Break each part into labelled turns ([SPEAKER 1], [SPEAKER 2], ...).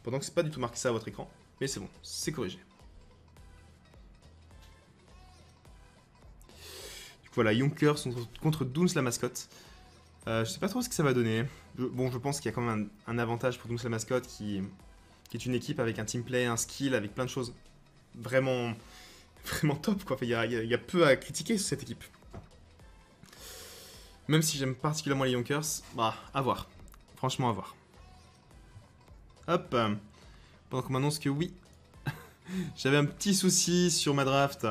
[SPEAKER 1] Pendant que c'est pas du tout marqué ça à votre écran. Mais c'est bon, c'est corrigé. Du coup, voilà, Yonkers contre Dooms la mascotte. Je sais pas trop ce que ça va donner. Bon, je pense qu'il y a quand même un avantage pour Dooms la mascotte qui est une équipe avec un team play, un skill, avec plein de choses vraiment, vraiment top, quoi. Enfin, il y a peu à critiquer sur cette équipe. Même si j'aime particulièrement les Yonkers, bah, à voir. Franchement, à voir. Hop. Pendant qu'on m'annonce que oui, j'avais un petit souci sur ma draft.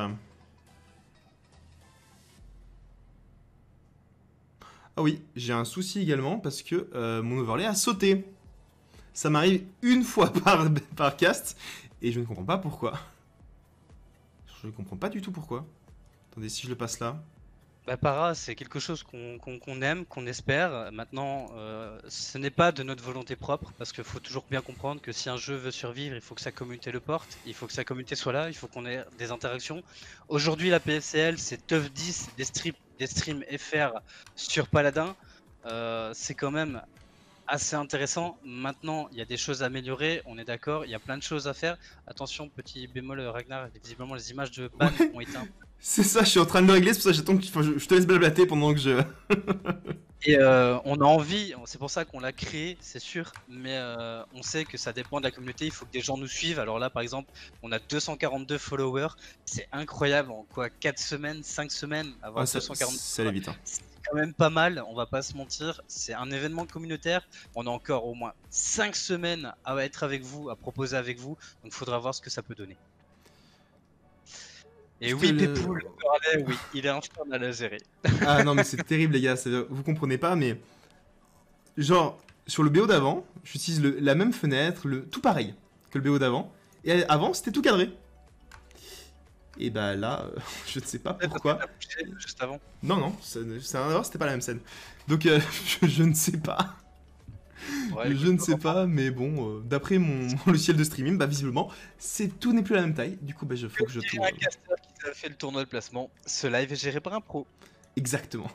[SPEAKER 1] Ah oui, j'ai un souci également parce que mon overlay a sauté. Ça m'arrive une fois par cast et je ne comprends pas pourquoi. Je ne comprends pas du tout pourquoi. Attendez, si je le passe là.
[SPEAKER 2] Bah, Para, c'est quelque chose qu'on aime, qu'on espère. Maintenant, ce n'est pas de notre volonté propre, parce qu'il faut toujours bien comprendre que si un jeu veut survivre, il faut que sa communauté le porte, il faut que sa communauté soit là, il faut qu'on ait des interactions. Aujourd'hui, la PFCL, c'est TUF 10, des streams FR sur Paladin. C'est quand même assez intéressant. Maintenant, il y a des choses à améliorer, on est d'accord, il y a plein de choses à faire. Attention, petit bémol, Ragnar, visiblement les images de ban ont été un...
[SPEAKER 1] C'est ça, je suis en train de le régler, c'est pour ça que j'attends que je te laisse blablater pendant que je...
[SPEAKER 2] Et on a envie, c'est pour ça qu'on l'a créé, c'est sûr, mais on sait que ça dépend de la communauté, il faut que des gens nous suivent. Alors là, par exemple, on a 242 followers, c'est incroyable, en quoi 4 semaines, 5 semaines, avoir 242
[SPEAKER 1] ça allait vite. Hein.
[SPEAKER 2] C'est quand même pas mal, on va pas se mentir, c'est un événement communautaire, on a encore au moins 5 semaines à être avec vous, à proposer avec vous, donc il faudra voir ce que ça peut donner. Et oui, Pépou, le parallèle, oui, il est infernal à gérer.
[SPEAKER 1] Ah non, mais c'est terrible, les gars, vous comprenez pas, mais. Genre, sur le BO d'avant, j'utilise la même fenêtre, tout pareil que le BO d'avant, et avant, c'était tout cadré. Et bah là, je ne sais pas pourquoi.
[SPEAKER 2] Juste avant.
[SPEAKER 1] Non, c'est un erreur, c'était pas la même scène. Donc, je ne sais pas. Ouais, je ne sais pas, mais bon, d'après mon logiciel de streaming, bah visiblement, tout n'est plus la même taille. Du coup, bah faut que je trouve.
[SPEAKER 2] Un caster qui a fait le tournoi de placement. Ce live est géré par un pro.
[SPEAKER 1] Exactement.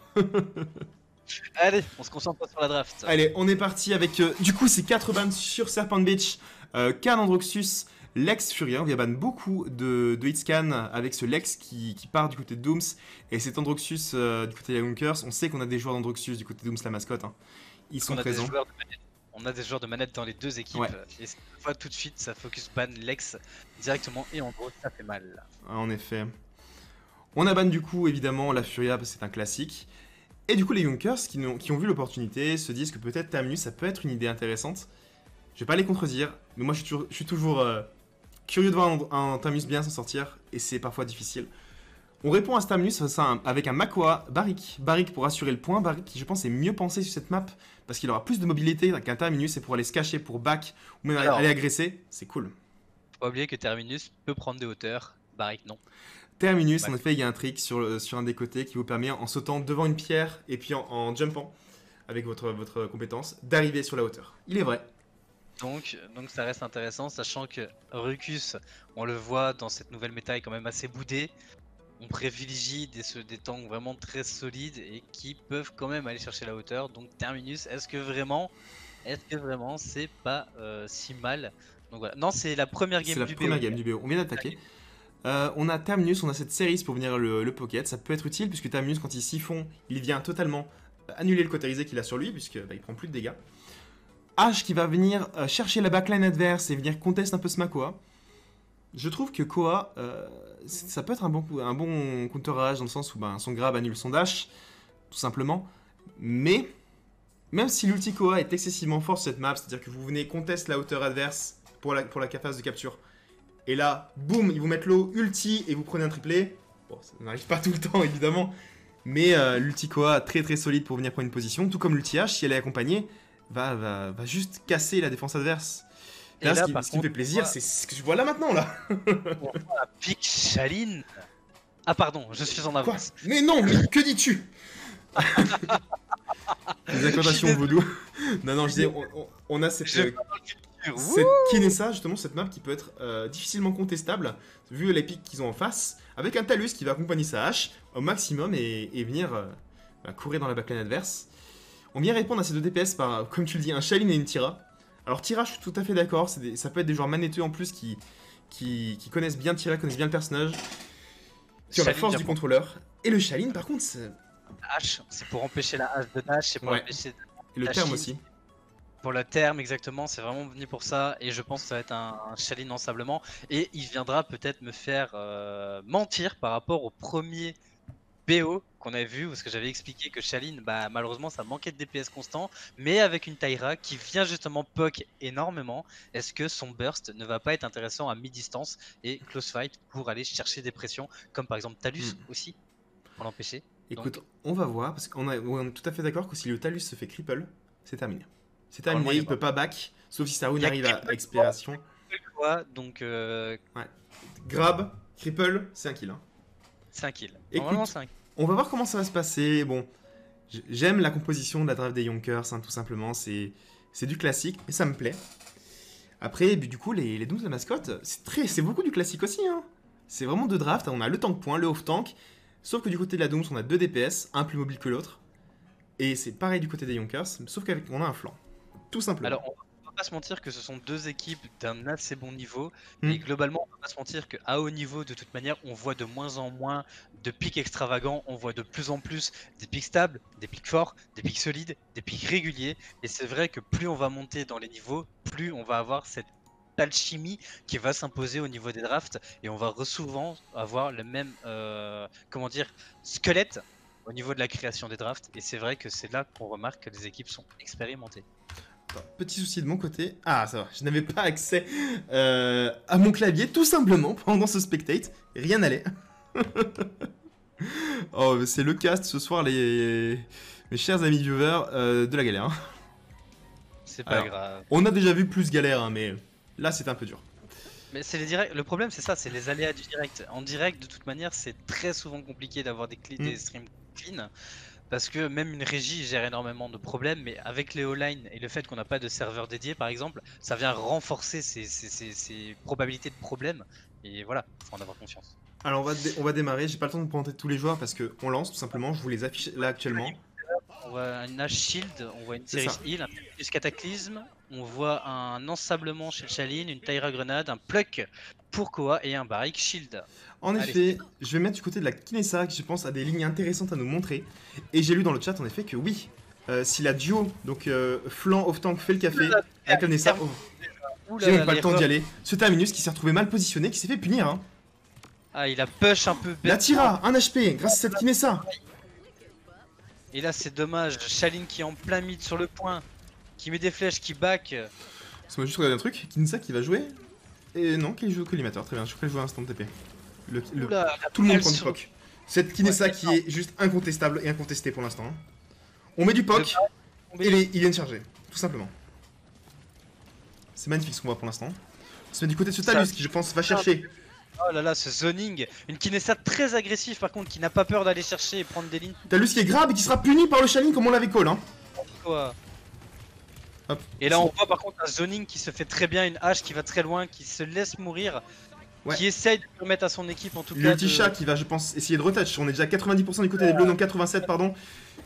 [SPEAKER 2] Allez, on se concentre sur la draft.
[SPEAKER 1] Allez, on est parti avec, du coup, ces 4 bans sur Serpent Beach. Khan Androxus, Lex Furien. On vient ban beaucoup de hitscan avec ce Lex qui part du côté de Dooms. Et cet Androxus du côté des Yonkers. On sait qu'on a des joueurs d'Androxus du côté de Dooms, la mascotte. Hein. Ils sont présents.
[SPEAKER 2] On a des joueurs de manette dans les deux équipes. Ouais. Et cette fois, tout de suite, ça focus ban Lex directement. Et en gros, ça fait mal.
[SPEAKER 1] En effet. On a ban du coup, évidemment, la Furia, parce que c'est un classique. Et du coup, les Yonkers qui ont vu l'opportunité se disent que peut-être Terminus, ça peut être une idée intéressante. Je vais pas les contredire, mais moi, je suis toujours curieux de voir un Terminus bien s'en sortir. Et c'est parfois difficile. On répond à ce Terminus avec un Makoa Barik. Barik pour assurer le point. Barik qui, je pense, est mieux pensé sur cette map parce qu'il aura plus de mobilité qu'un Terminus et pour aller se cacher, pour back ou même aller agresser. C'est cool.
[SPEAKER 2] Faut pas oublier que Terminus peut prendre des hauteurs. Barik, non.
[SPEAKER 1] Terminus, en effet, il y a un trick sur un des côtés qui vous permet, en sautant devant une pierre et puis en jumpant avec votre compétence, d'arriver sur la hauteur. Il est vrai.
[SPEAKER 2] Donc ça reste intéressant, sachant que Rucus, on le voit dans cette nouvelle méta, est quand même assez boudé. On privilégie des tanks vraiment très solides et qui peuvent quand même aller chercher la hauteur. Donc Terminus, est-ce que vraiment c'est pas si mal? Donc voilà. Non, c'est la première game du BO.
[SPEAKER 1] C'est la première game du BO. On vient d'attaquer. On a Terminus, on a cette série pour venir le pocket. Ça peut être utile puisque Terminus, quand il siphon, il vient totalement annuler le cautérisé qu'il a sur lui puisque il prend plus de dégâts. H qui va venir chercher la backline adverse et venir contester un peu ce Makoa. Je trouve que Koa, ça peut être un bon counter H dans le sens où son grab annule son dash, tout simplement. Mais, même si l'ulti Koa est excessivement fort sur cette map, c'est-à-dire que vous venez contester la hauteur adverse pour la phase de capture, et là, boum, ils vous mettent l'eau, ulti, et vous prenez un triplé. Bon, ça n'arrive pas tout le temps, évidemment, mais l'ulti Koa, très très solide pour venir prendre une position, tout comme l'ulti H, si elle est accompagnée, va juste casser la défense adverse. Là, ce qui me fait plaisir, c'est ce que je vois là maintenant, là.
[SPEAKER 2] La pique Chaline. Ah pardon, je suis en avance.
[SPEAKER 1] Quoi? Mais non, mais que dis-tu? Les incantations vaudou. Non, je disais, on a cette Kinessa, justement, cette map qui peut être difficilement contestable, vu les pics qu'ils ont en face, avec un Talus qui va accompagner sa hache au maximum et venir courir dans la backline adverse. On vient répondre à ces deux DPS par, comme tu le dis, un Shaline et une Tira. Alors Tira, je suis tout à fait d'accord, ça peut être des joueurs manetteux en plus qui connaissent bien Tira, connaissent bien le personnage, qui ont la force du contrôleur. Et le Shaolin par contre, c'est...
[SPEAKER 2] Hache, c'est pour empêcher la hache de dash, c'est pour empêcher...
[SPEAKER 1] Et le terme aussi.
[SPEAKER 2] Pour le terme, exactement, c'est vraiment venu pour ça. Et je pense que ça va être un Shaolin ensablement. Et il viendra peut-être me faire mentir par rapport au premier BO qu'on avait vu, parce que j'avais expliqué que Shaolin, bah, malheureusement, ça manquait de DPS constant. Mais avec une Taira qui vient justement poke énormément, est-ce que son burst ne va pas être intéressant à mi-distance et close fight pour aller chercher des pressions, comme par exemple Talus aussi, pour l'empêcher.
[SPEAKER 1] Écoute,
[SPEAKER 2] donc...
[SPEAKER 1] on va voir, parce qu'on est tout à fait d'accord que si le Talus se fait cripple, c'est terminé. C'est terminé, il peut pas back, sauf si sa rune arrive à expiration.
[SPEAKER 2] Donc
[SPEAKER 1] ouais. Grab, cripple, c'est un kill. Hein.
[SPEAKER 2] C'est un kill.
[SPEAKER 1] Écoute, on va voir comment ça va se passer. Bon, j'aime la composition de la draft des Yonkers, hein, tout simplement. C'est du classique, mais ça me plaît. Après, du coup, les Dooms de la mascotte, c'est beaucoup du classique aussi. Hein. C'est vraiment deux drafts. On a le tank point, le off tank. Sauf que du côté de la Dooms, on a 2 DPS, un plus mobile que l'autre. Et c'est pareil du côté des Yonkers, sauf qu'on a un flanc. Tout simplement.
[SPEAKER 2] Alors, on va pas se mentir que ce sont deux équipes d'un assez bon niveau. Et globalement, on va pas se mentir qu'à haut niveau, de toute manière, on voit de moins en moins de pics extravagants. On voit de plus en plus des pics stables, des pics forts, des pics solides, des pics réguliers. Et c'est vrai que plus on va monter dans les niveaux, plus on va avoir cette alchimie qui va s'imposer au niveau des drafts. Et on va souvent avoir le même, comment dire, squelette au niveau de la création des drafts. Et c'est vrai que c'est là qu'on remarque que les équipes sont expérimentées.
[SPEAKER 1] Petit souci de mon côté. Ah, ça va. Je n'avais pas accès à mon clavier, tout simplement, pendant ce spectate. Rien n'allait. Oh, c'est le cast ce soir, mes chers amis viewers, de la galère.
[SPEAKER 2] C'est pas grave.
[SPEAKER 1] On a déjà vu plus galère, hein, mais là, c'est un peu dur.
[SPEAKER 2] Mais c'est les directs. Le problème, c'est ça, c'est les aléas du direct. En direct, de toute manière, c'est très souvent compliqué d'avoir des streams clean. Parce que même une régie gère énormément de problèmes, mais avec les all-line et le fait qu'on n'a pas de serveur dédié par exemple, ça vient renforcer ces probabilités de problèmes. Et voilà, faut en avoir conscience.
[SPEAKER 1] Alors on va démarrer, j'ai pas le temps de présenter tous les joueurs parce qu'on lance tout simplement, je vous les affiche là actuellement.
[SPEAKER 2] On voit une Ashe Shield, on voit une Series Heal, un Plus Cataclysme, on voit un ensablement chez le Shaolin, une Taira Grenade, un Pluck pour Koa et un Barrick Shield.
[SPEAKER 1] En effet, je vais mettre du côté de la Kinessa qui je pense a des lignes intéressantes à nous montrer. Et j'ai lu dans le chat en effet que oui, si la duo, donc flanc off tank fait le café avec la Nessa, j'ai même pas le temps d'y aller. Ce Terminus qui s'est retrouvé mal positionné, qui s'est fait punir. Hein.
[SPEAKER 2] Ah, il a push un peu bête.
[SPEAKER 1] La Tira, 1 HP grâce à cette Kinessa.
[SPEAKER 2] Et là c'est dommage, Shaolin qui est en plein mid sur le point, qui met des flèches, qui back.
[SPEAKER 1] Laisse-moi juste regarder un truc, Kinessa qui va jouer. Et non, qui joue collimateur, très bien, je crois qu'elle joue à instant TP. Tout le monde prend du proc. Cette Kinessa qui est juste incontestable et incontestée pour l'instant. On met du POC et il vient de charger, tout simplement. C'est magnifique ce qu'on voit pour l'instant. On se met du côté de ce Talus qui je pense va chercher.
[SPEAKER 2] Oh là là, ce zoning. Une Kinessa très agressive par contre qui n'a pas peur d'aller chercher et prendre des lignes.
[SPEAKER 1] Talus qui est grave et qui sera puni par le Shaolin comme on l'avait call. Hein.
[SPEAKER 2] Hop. Et là on voit par contre un zoning qui se fait très bien, une hache qui va très loin, qui se laisse mourir. Ouais. Qui essaye de permettre à son équipe en tout cas.
[SPEAKER 1] Le Tisha qui va, je pense, essayer de retouch. On est déjà à 90% du côté des bleus, non 87, pardon.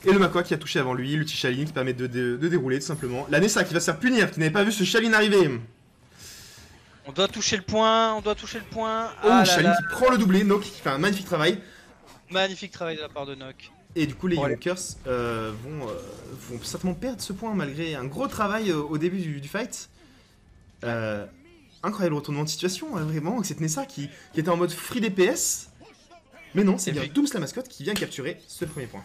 [SPEAKER 1] Et le Makwa qui a touché avant lui. Le Tishalin qui permet de dérouler tout simplement. La Nessa qui va se faire punir, qui n'avait pas vu ce Shaolin arriver.
[SPEAKER 2] On doit toucher le point, on doit toucher le point.
[SPEAKER 1] Oh, Shaolin qui prend le doublé. Nock qui fait un magnifique travail.
[SPEAKER 2] Magnifique travail de la part de Nock.
[SPEAKER 1] Et du coup, les Yonkers vont certainement perdre ce point malgré un gros travail au début du fight. Incroyable retournement de situation, vraiment, avec cette Nessa qui était en mode free DPS. Mais non, c'est bien Dooms la mascotte qui vient capturer ce premier point.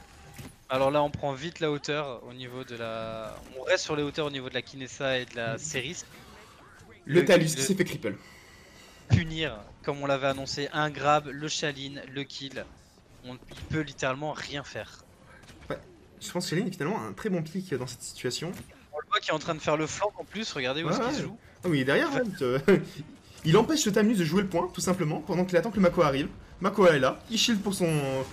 [SPEAKER 2] Alors là, on prend vite la hauteur au niveau de la... On reste sur les hauteurs au niveau de la Kinessa et de la Series.
[SPEAKER 1] Le Talus qui s'est fait cripple.
[SPEAKER 2] Punir, comme on l'avait annoncé, un grab, le Shaolin, le kill. Il peut littéralement rien faire.
[SPEAKER 1] Ouais, je pense que Shaolin est finalement un très bon pick dans cette situation.
[SPEAKER 2] On le voit qui est en train de faire le flanc en plus, regardez où est-ce qu'il se joue.
[SPEAKER 1] Ah oui, il est derrière, il empêche le Terminus de jouer le point, tout simplement, pendant qu'il attend que le Makwa arrive. Makwa est là, il shield pour son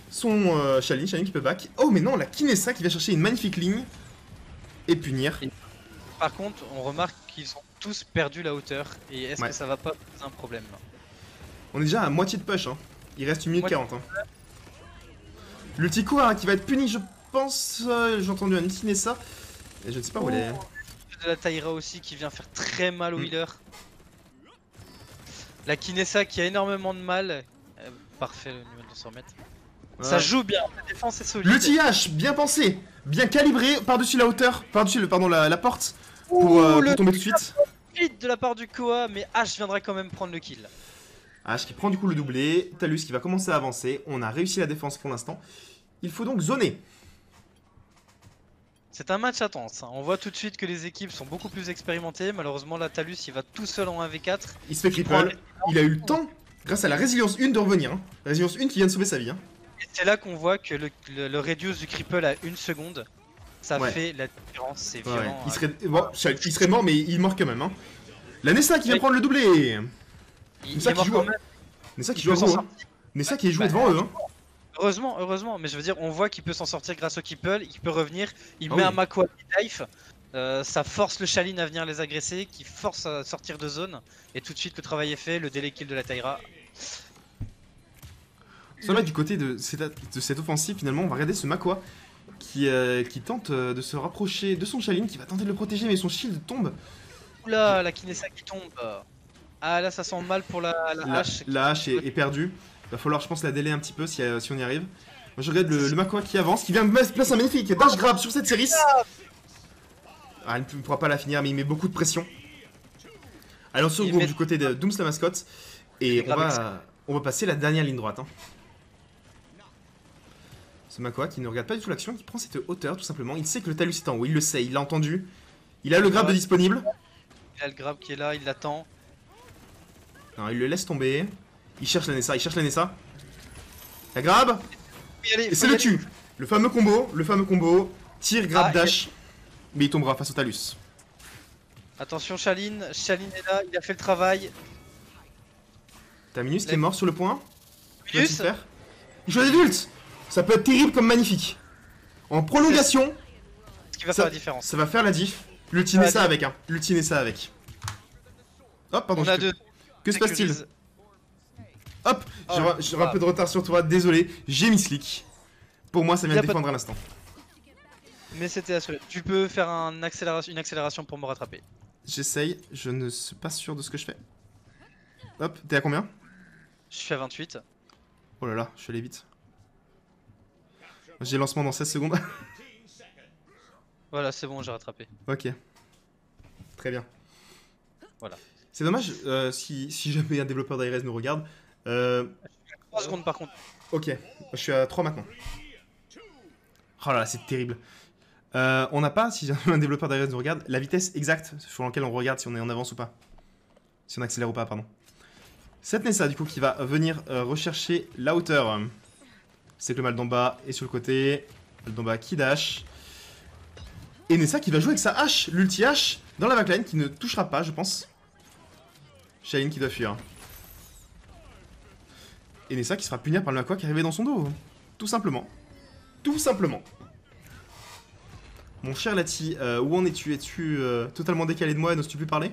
[SPEAKER 1] Shaolin qui peut back. Oh mais non, la Kinessa qui va chercher une magnifique ligne et punir.
[SPEAKER 2] Par contre, on remarque qu'ils ont tous perdu la hauteur, et est-ce que ça va pas poser un problème là?
[SPEAKER 1] On est déjà à moitié de push, hein. Il reste 1 minute 40. Hein. Le Tico qui va être puni, je pense, j'ai entendu un Kinessa, et je ne sais pas où elle est.
[SPEAKER 2] de la Taira aussi qui vient faire très mal au
[SPEAKER 1] Mm.
[SPEAKER 2] healer. La Kinessa qui a énormément de mal. Parfait le niveau de se remettre. Ça joue bien, la défense est solide.
[SPEAKER 1] Le TH, bien pensé, bien calibré par-dessus la hauteur, par-dessus la porte pour tomber tout de suite.
[SPEAKER 2] Vite de la part du Koa, mais H viendra quand même prendre le kill.
[SPEAKER 1] H qui prend du coup le doublé, Talus qui va commencer à avancer. On a réussi la défense pour l'instant. Il faut donc zoner.
[SPEAKER 2] C'est un match intense, hein. On voit tout de suite que les équipes sont beaucoup plus expérimentées. Malheureusement, la Talus il va tout seul en 1v4.
[SPEAKER 1] Il se fait cripple, il a eu le temps, grâce à la résilience 1 de revenir. Hein. La résilience 1 qui vient de sauver sa vie. Hein.
[SPEAKER 2] Et c'est là qu'on voit que le reduce du cripple à 1 seconde, ça fait la différence, c'est violent.
[SPEAKER 1] Il serait mort, mais il meurt quand même. Hein. La Nessa qui vient prendre le doublé. Nessa qui joue. Nessa qui joue à gros. Nessa qui est joué devant eux. Hein.
[SPEAKER 2] Heureusement, mais je veux dire, on voit qu'il peut s'en sortir grâce au cripple, il peut revenir, il met un Mako à life, ça force le Shaolin à venir les agresser, qui force à sortir de zone, et tout de suite le travail est fait, le délai kill de la Taira.
[SPEAKER 1] Ça va du côté de cette offensive, finalement, on va regarder ce Makwa qui tente de se rapprocher de son Shaolin, qui va tenter de le protéger, mais son shield tombe.
[SPEAKER 2] Oula, la Kinessa qui tombe. Ah là, ça sent mal pour la hache.
[SPEAKER 1] La hache est perdue. Va falloir, je pense, la délayer un petit peu si on y arrive. Moi, je regarde le Makwa qui avance, qui vient placer un magnifique dash grab sur cette série. Ah, il ne pourra pas la finir, mais il met beaucoup de pression. Allez, on se regroupe du côté de Dooms la mascotte. Et on va passer la dernière ligne droite. Hein. Ce Makwa qui ne regarde pas du tout l'action, qui prend cette hauteur tout simplement. Il sait que le talus est en haut, il le sait, il l'a entendu. Il a le grab de disponible.
[SPEAKER 2] Il a le grab qui est là, il l'attend.
[SPEAKER 1] Non, il le laisse tomber. Il cherche la Nessa, La grab. Et c'est le tue. Le fameux combo. Tir, grab, dash. Mais il tombera face au talus.
[SPEAKER 2] Attention Shaolin est là, il a fait le travail.
[SPEAKER 1] Terminus qui est mort sur le point. Que va-t-il faire? Il joue l'adulte. Ça peut être terrible comme magnifique. En prolongation,
[SPEAKER 2] ce qui va faire la différence.
[SPEAKER 1] Ça va faire la diff. L'ulti Nessa avec. L'ulti Nessa avec. Hop, pardon. Que se passe-t-il? Hop, j'ai un peu de retard sur toi, désolé. J'ai mis slick. Pour moi, ça vient de défendre à l'instant.
[SPEAKER 2] Mais c'était assuré. Tu peux faire une accélération pour me rattraper.
[SPEAKER 1] J'essaye, je ne suis pas sûr de ce que je fais. Hop, t'es à combien?
[SPEAKER 2] Je suis à 28.
[SPEAKER 1] Oh là là, je suis allé vite. J'ai lancement dans 16 secondes.
[SPEAKER 2] Voilà, c'est bon, j'ai rattrapé.
[SPEAKER 1] Ok. Très bien.
[SPEAKER 2] Voilà.
[SPEAKER 1] C'est dommage si jamais un développeur d'Ares nous regarde.
[SPEAKER 2] 3 secondes par contre.
[SPEAKER 1] Ok, je suis à 3 maintenant. Oh là là, c'est terrible. On n'a pas, si jamais un développeur d'Ares nous regarde, la vitesse exacte sur laquelle on regarde si on est en avance ou pas. Si on accélère ou pas, pardon. Cette Nessa, du coup, qui va venir rechercher la hauteur. C'est que le mal d'en bas est sur le côté. Le mal d'en bas qui dash. Et Nessa qui va jouer avec sa hache, l'ulti hache, dans la backline, qui ne touchera pas, je pense. Shaolin qui doit fuir. Et Nessa qui se fera punir par le Makwa qui est arrivé dans son dos. Tout simplement. Tout simplement. Mon cher Lati, où en es-tu? Es-tu totalement décalé de moi et n'oses-tu plus parler?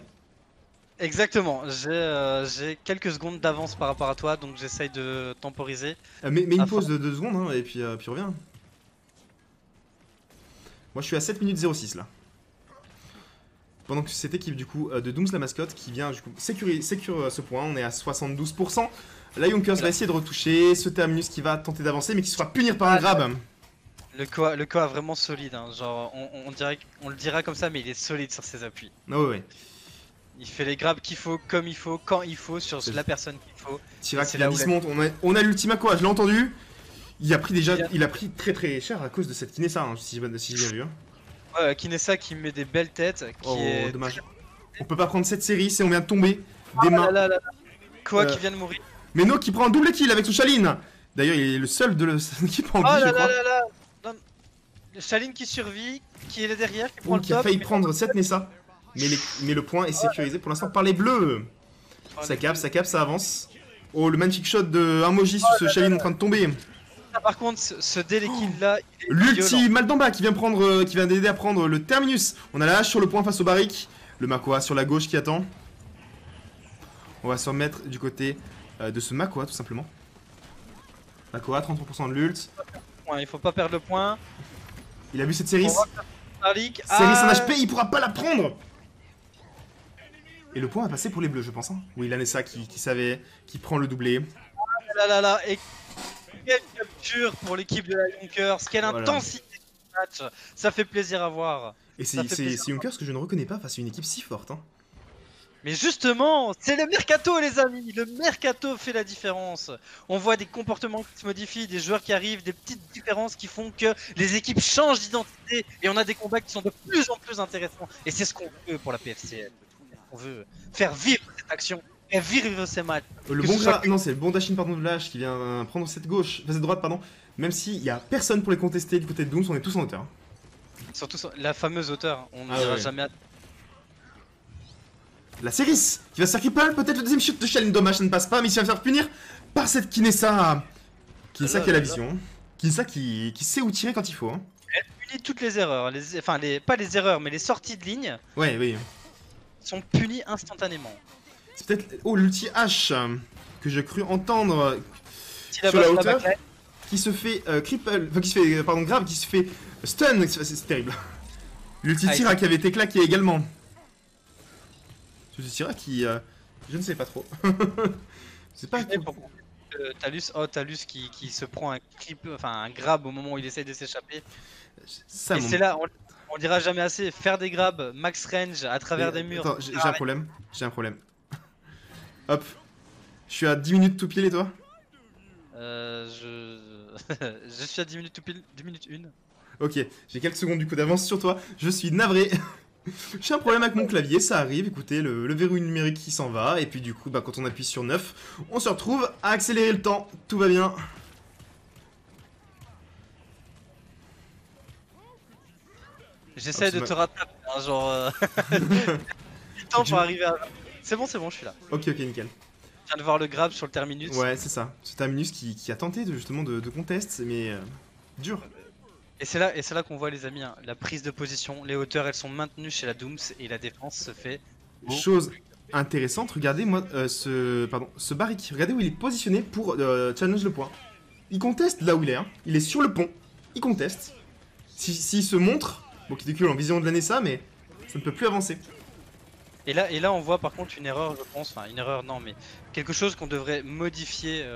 [SPEAKER 2] Exactement, j'ai quelques secondes d'avance par rapport à toi, donc j'essaye de temporiser.
[SPEAKER 1] Mais une pause de 2 secondes, hein, et puis reviens. Moi je suis à 7 minutes 06 là. Pendant que cette équipe du coup de Dooms la mascotte qui vient du coup sécure ce point, on est à 72%. La Yonkers va essayer de retoucher, ce Terminus qui va tenter d'avancer mais qui se fera punir par un grab.
[SPEAKER 2] Le Koa vraiment solide, hein. Genre on le dira comme ça mais il est solide sur ses appuis.
[SPEAKER 1] Oh ouais.
[SPEAKER 2] Il fait les grabs qu'il faut, comme il faut, quand il faut, sur la personne qu'il faut.
[SPEAKER 1] Tirac qui se monte, on a l'ultima quoi, je l'ai entendu. Il a pris très très cher à cause de cette Kinessa, hein, si j'ai bien vu. Hein.
[SPEAKER 2] Ouais, Kinessa qui met des belles têtes.
[SPEAKER 1] Dommage. On peut pas prendre cette série, on vient de tomber des mains.
[SPEAKER 2] Koa qui vient de mourir.
[SPEAKER 1] Meno qui prend un double kill avec son Shaolin. D'ailleurs, il est le seul de l'équipe en vie, je crois.
[SPEAKER 2] Non. Le Shaolin qui survit, qui est là derrière, qui prend le top.
[SPEAKER 1] Qui a failli prendre cette Nessa. Mais le point est sécurisé pour l'instant par les bleus. Ça capte, ça avance. Oh, le magnifique shot de Amoji sur ce Shaolin en train de tomber.
[SPEAKER 2] Par contre, ce délai kill là,
[SPEAKER 1] l'ulti mal d'en bas qui vient d'aider à prendre le Terminus. On a la hache sur le point face au barrique. Le Makwa sur la gauche qui attend. On va se remettre du côté de ce Makwa tout simplement. Makwa, 33% de l'ult.
[SPEAKER 2] Il faut pas perdre le point.
[SPEAKER 1] Il a vu cette série.
[SPEAKER 2] Starlink.
[SPEAKER 1] Ceris en HP, il pourra pas la prendre. Et le point va passer pour les bleus, je pense. Hein. Oui, la Nessa qui savait, qui prend le doublé.
[SPEAKER 2] Là, et quelle capture pour l'équipe de la Yonkers, quelle intensité de match, ça fait plaisir à voir.
[SPEAKER 1] Et c'est Yonkers que je ne reconnais pas face à une équipe si forte. Hein.
[SPEAKER 2] Mais justement, c'est le mercato les amis, le mercato fait la différence. On voit des comportements qui se modifient, des joueurs qui arrivent, des petites différences qui font que les équipes changent d'identité et on a des combats qui sont de plus en plus intéressants. Et c'est ce qu'on veut pour la PFCL. On veut faire vivre cette action, faire vivre ces matchs.
[SPEAKER 1] Le bon non, c'est le bon Dashin pardon de Lash qui vient prendre cette gauche, cette droite pardon. Même s'il n'y a personne pour les contester du côté de Dooms, on est tous en hauteur.
[SPEAKER 2] Surtout la fameuse hauteur, on n'ira jamais à...
[SPEAKER 1] La Ceris qui va se faire cripple, peut-être le deuxième shoot de Shelling, dommage ça ne passe pas, mais il va se faire punir par cette Kinessa. Kinessa qui a la vision, Kinessa qui sait où tirer quand il faut. Hein.
[SPEAKER 2] Elle punit toutes les erreurs, enfin pas les erreurs mais les sorties de ligne.
[SPEAKER 1] Ouais, oui.
[SPEAKER 2] Sont punies instantanément.
[SPEAKER 1] C'est peut-être l'ulti H que j'ai cru entendre sur la hauteur qui se fait cripple, enfin qui se fait grave, qui se fait stun, c'est terrible. L'ulti Tira qui avait été claqué également. L'ulti Tira qui je ne sais pas trop. C'est pas
[SPEAKER 2] pourquoi Talus qui se prend un un grab au moment où il essaye de s'échapper. Et c'est là on dira jamais assez, faire des grabs, max range, à travers des murs.
[SPEAKER 1] Attends, j'ai un problème. Hop. Je suis à 10 minutes tout pile et toi?
[SPEAKER 2] Je suis à 10 minutes tout pile, 10 minutes 1.
[SPEAKER 1] Ok, j'ai quelques secondes du coup d'avance sur toi, je suis navré. J'ai un problème avec mon clavier, ça arrive, écoutez, le verrouille numérique qui s'en va, et puis du coup, quand on appuie sur 9, on se retrouve à accélérer le temps, tout va bien.
[SPEAKER 2] J'essaie de te rattraper, hein, genre... du temps pour arriver à... C'est bon, je suis là.
[SPEAKER 1] Ok, nickel.
[SPEAKER 2] Je viens de voir le grab sur le terminus.
[SPEAKER 1] Ouais, c'est ça. C'est terminus qui a tenté justement de contest, mais dur.
[SPEAKER 2] Et c'est là qu'on voit les amis, hein, la prise de position, les hauteurs elles sont maintenues chez la Dooms et la défense se fait...
[SPEAKER 1] Chose intéressante, regardez moi ce Barrick, regardez où il est positionné pour challenge le point. Il conteste là où il est, hein. Il est sur le pont, il conteste. S'il se montre... Bon, qui décule en vision de la Nessa, mais ça ne peut plus avancer.
[SPEAKER 2] Et là, on voit par contre une erreur, je pense. Enfin, une erreur, non, mais quelque chose qu'on devrait modifier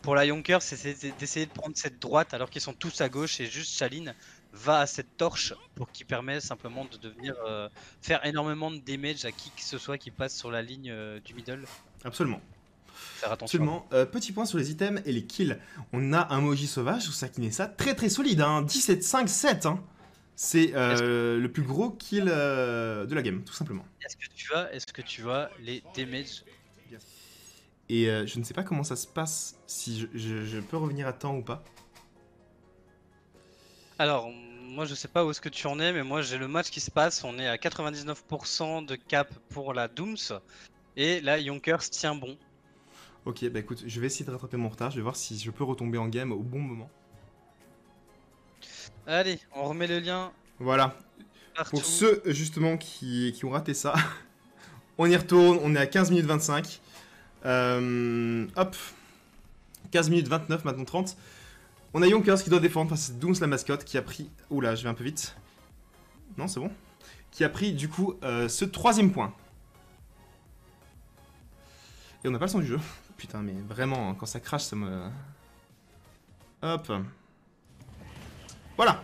[SPEAKER 2] pour la Yonkers, c'est d'essayer de prendre cette droite alors qu'ils sont tous à gauche et juste Shaline va à cette torche pour qu'il permet simplement de devenir faire énormément de damage à qui que ce soit qui passe sur la ligne du middle.
[SPEAKER 1] Absolument.
[SPEAKER 2] Faire attention.
[SPEAKER 1] Absolument. Petit point sur les items et les kills. On a un Moji sauvage sur sa Kinessa très solide, hein. 17, 5, 7, hein. C'est le plus gros kill de la game, tout simplement.
[SPEAKER 2] Est-ce que tu vois les damages?
[SPEAKER 1] Et je ne sais pas comment ça se passe, si je peux revenir à temps ou pas.
[SPEAKER 2] Alors, moi je sais pas où est-ce que tu en es, mais moi j'ai le match qui se passe, on est à 99% de cap pour la Dooms, et là Yonkers tient bon.
[SPEAKER 1] Ok, bah écoute, je vais essayer de rattraper mon retard, je vais voir si je peux retomber en game au bon moment.
[SPEAKER 2] Allez, on remet le lien.
[SPEAKER 1] Voilà.
[SPEAKER 2] Partout.
[SPEAKER 1] Pour ceux justement qui ont raté ça, on y retourne, on est à 15 minutes 25. Hop. 15 minutes 29, maintenant 30. On a Yonkers qui doit défendre face à Dooms la mascotte qui a pris... Oula, je vais un peu vite. Non, c'est bon. Qui a pris du coup ce troisième point. Et on n'a pas le son du jeu. Putain, mais vraiment, quand ça crache, ça me... Hop. Voilà.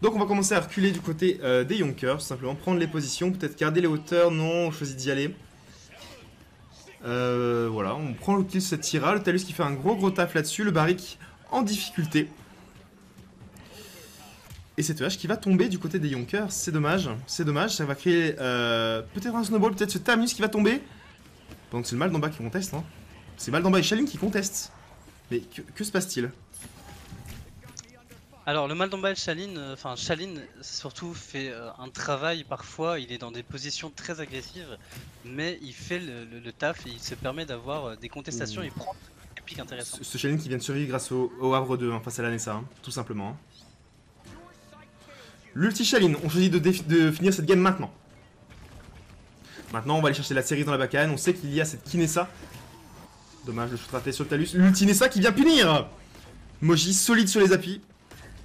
[SPEAKER 1] Donc on va commencer à reculer du côté des Yonkers, simplement prendre les positions, peut-être garder les hauteurs, non, on choisit d'y aller. Voilà, on prend le kill sur cette Tira, le Talus qui fait un gros taf là-dessus, le Barrick en difficulté. Et cette EH qui va tomber du côté des Yonkers, c'est dommage, ça va créer peut-être un snowball, peut-être ce Terminus qui va tomber. Donc c'est le mal d'en bas qui conteste, hein. C'est mal d'en bas et Shaline qui conteste. Mais que se passe-t-il ?
[SPEAKER 2] Alors le mal d'en bas Shaline, Shaline surtout fait un travail parfois, il est dans des positions très agressives, mais il fait le taf et il se permet d'avoir des contestations, il prend des pics intéressants.
[SPEAKER 1] Ce Shaline qui vient de survivre grâce au Havre 2 hein, face à la Nessa, hein, tout simplement. Hein. L'ulti Shaline, on choisit de finir cette game maintenant. Maintenant on va aller chercher la série dans la bacane, on sait qu'il y a cette Kinessa. Dommage le shoot raté sur le Talus, l'ulti Nessa qui vient punir. Moji solide sur les appuis.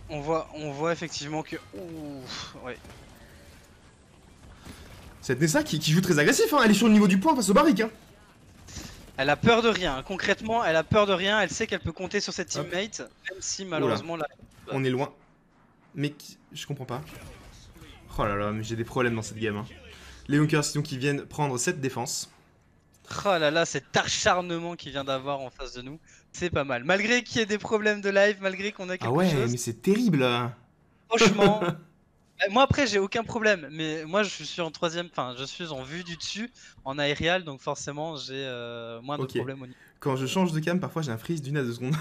[SPEAKER 2] On voit effectivement que... Ouh, ouais.
[SPEAKER 1] Cette Nessa qui joue très agressif, hein. Elle est sur le niveau du point face au barrique. Hein.
[SPEAKER 2] Elle a peur de rien, concrètement elle a peur de rien, elle sait qu'elle peut compter sur ses
[SPEAKER 1] Hop.
[SPEAKER 2] teammates, même si malheureusement là...
[SPEAKER 1] On est loin. Mais je comprends pas. Oh là là, mais j'ai des problèmes dans cette game. Hein. Les Honkers donc qui viennent prendre cette défense.
[SPEAKER 2] Oh là là, cet acharnement qu'il vient d'avoir en face de nous, c'est pas mal. Malgré qu'il y ait des problèmes de live, malgré qu'on a quelque
[SPEAKER 1] Ah ouais,
[SPEAKER 2] chose,
[SPEAKER 1] mais c'est terrible.
[SPEAKER 2] franchement... Moi après j'ai aucun problème, mais moi je suis en troisième, enfin je suis en vue du dessus, en aérial, donc forcément j'ai moins de
[SPEAKER 1] Ok.
[SPEAKER 2] problèmes au niveau.
[SPEAKER 1] Quand je change de cam, parfois j'ai un freeze d'1 à 2 secondes.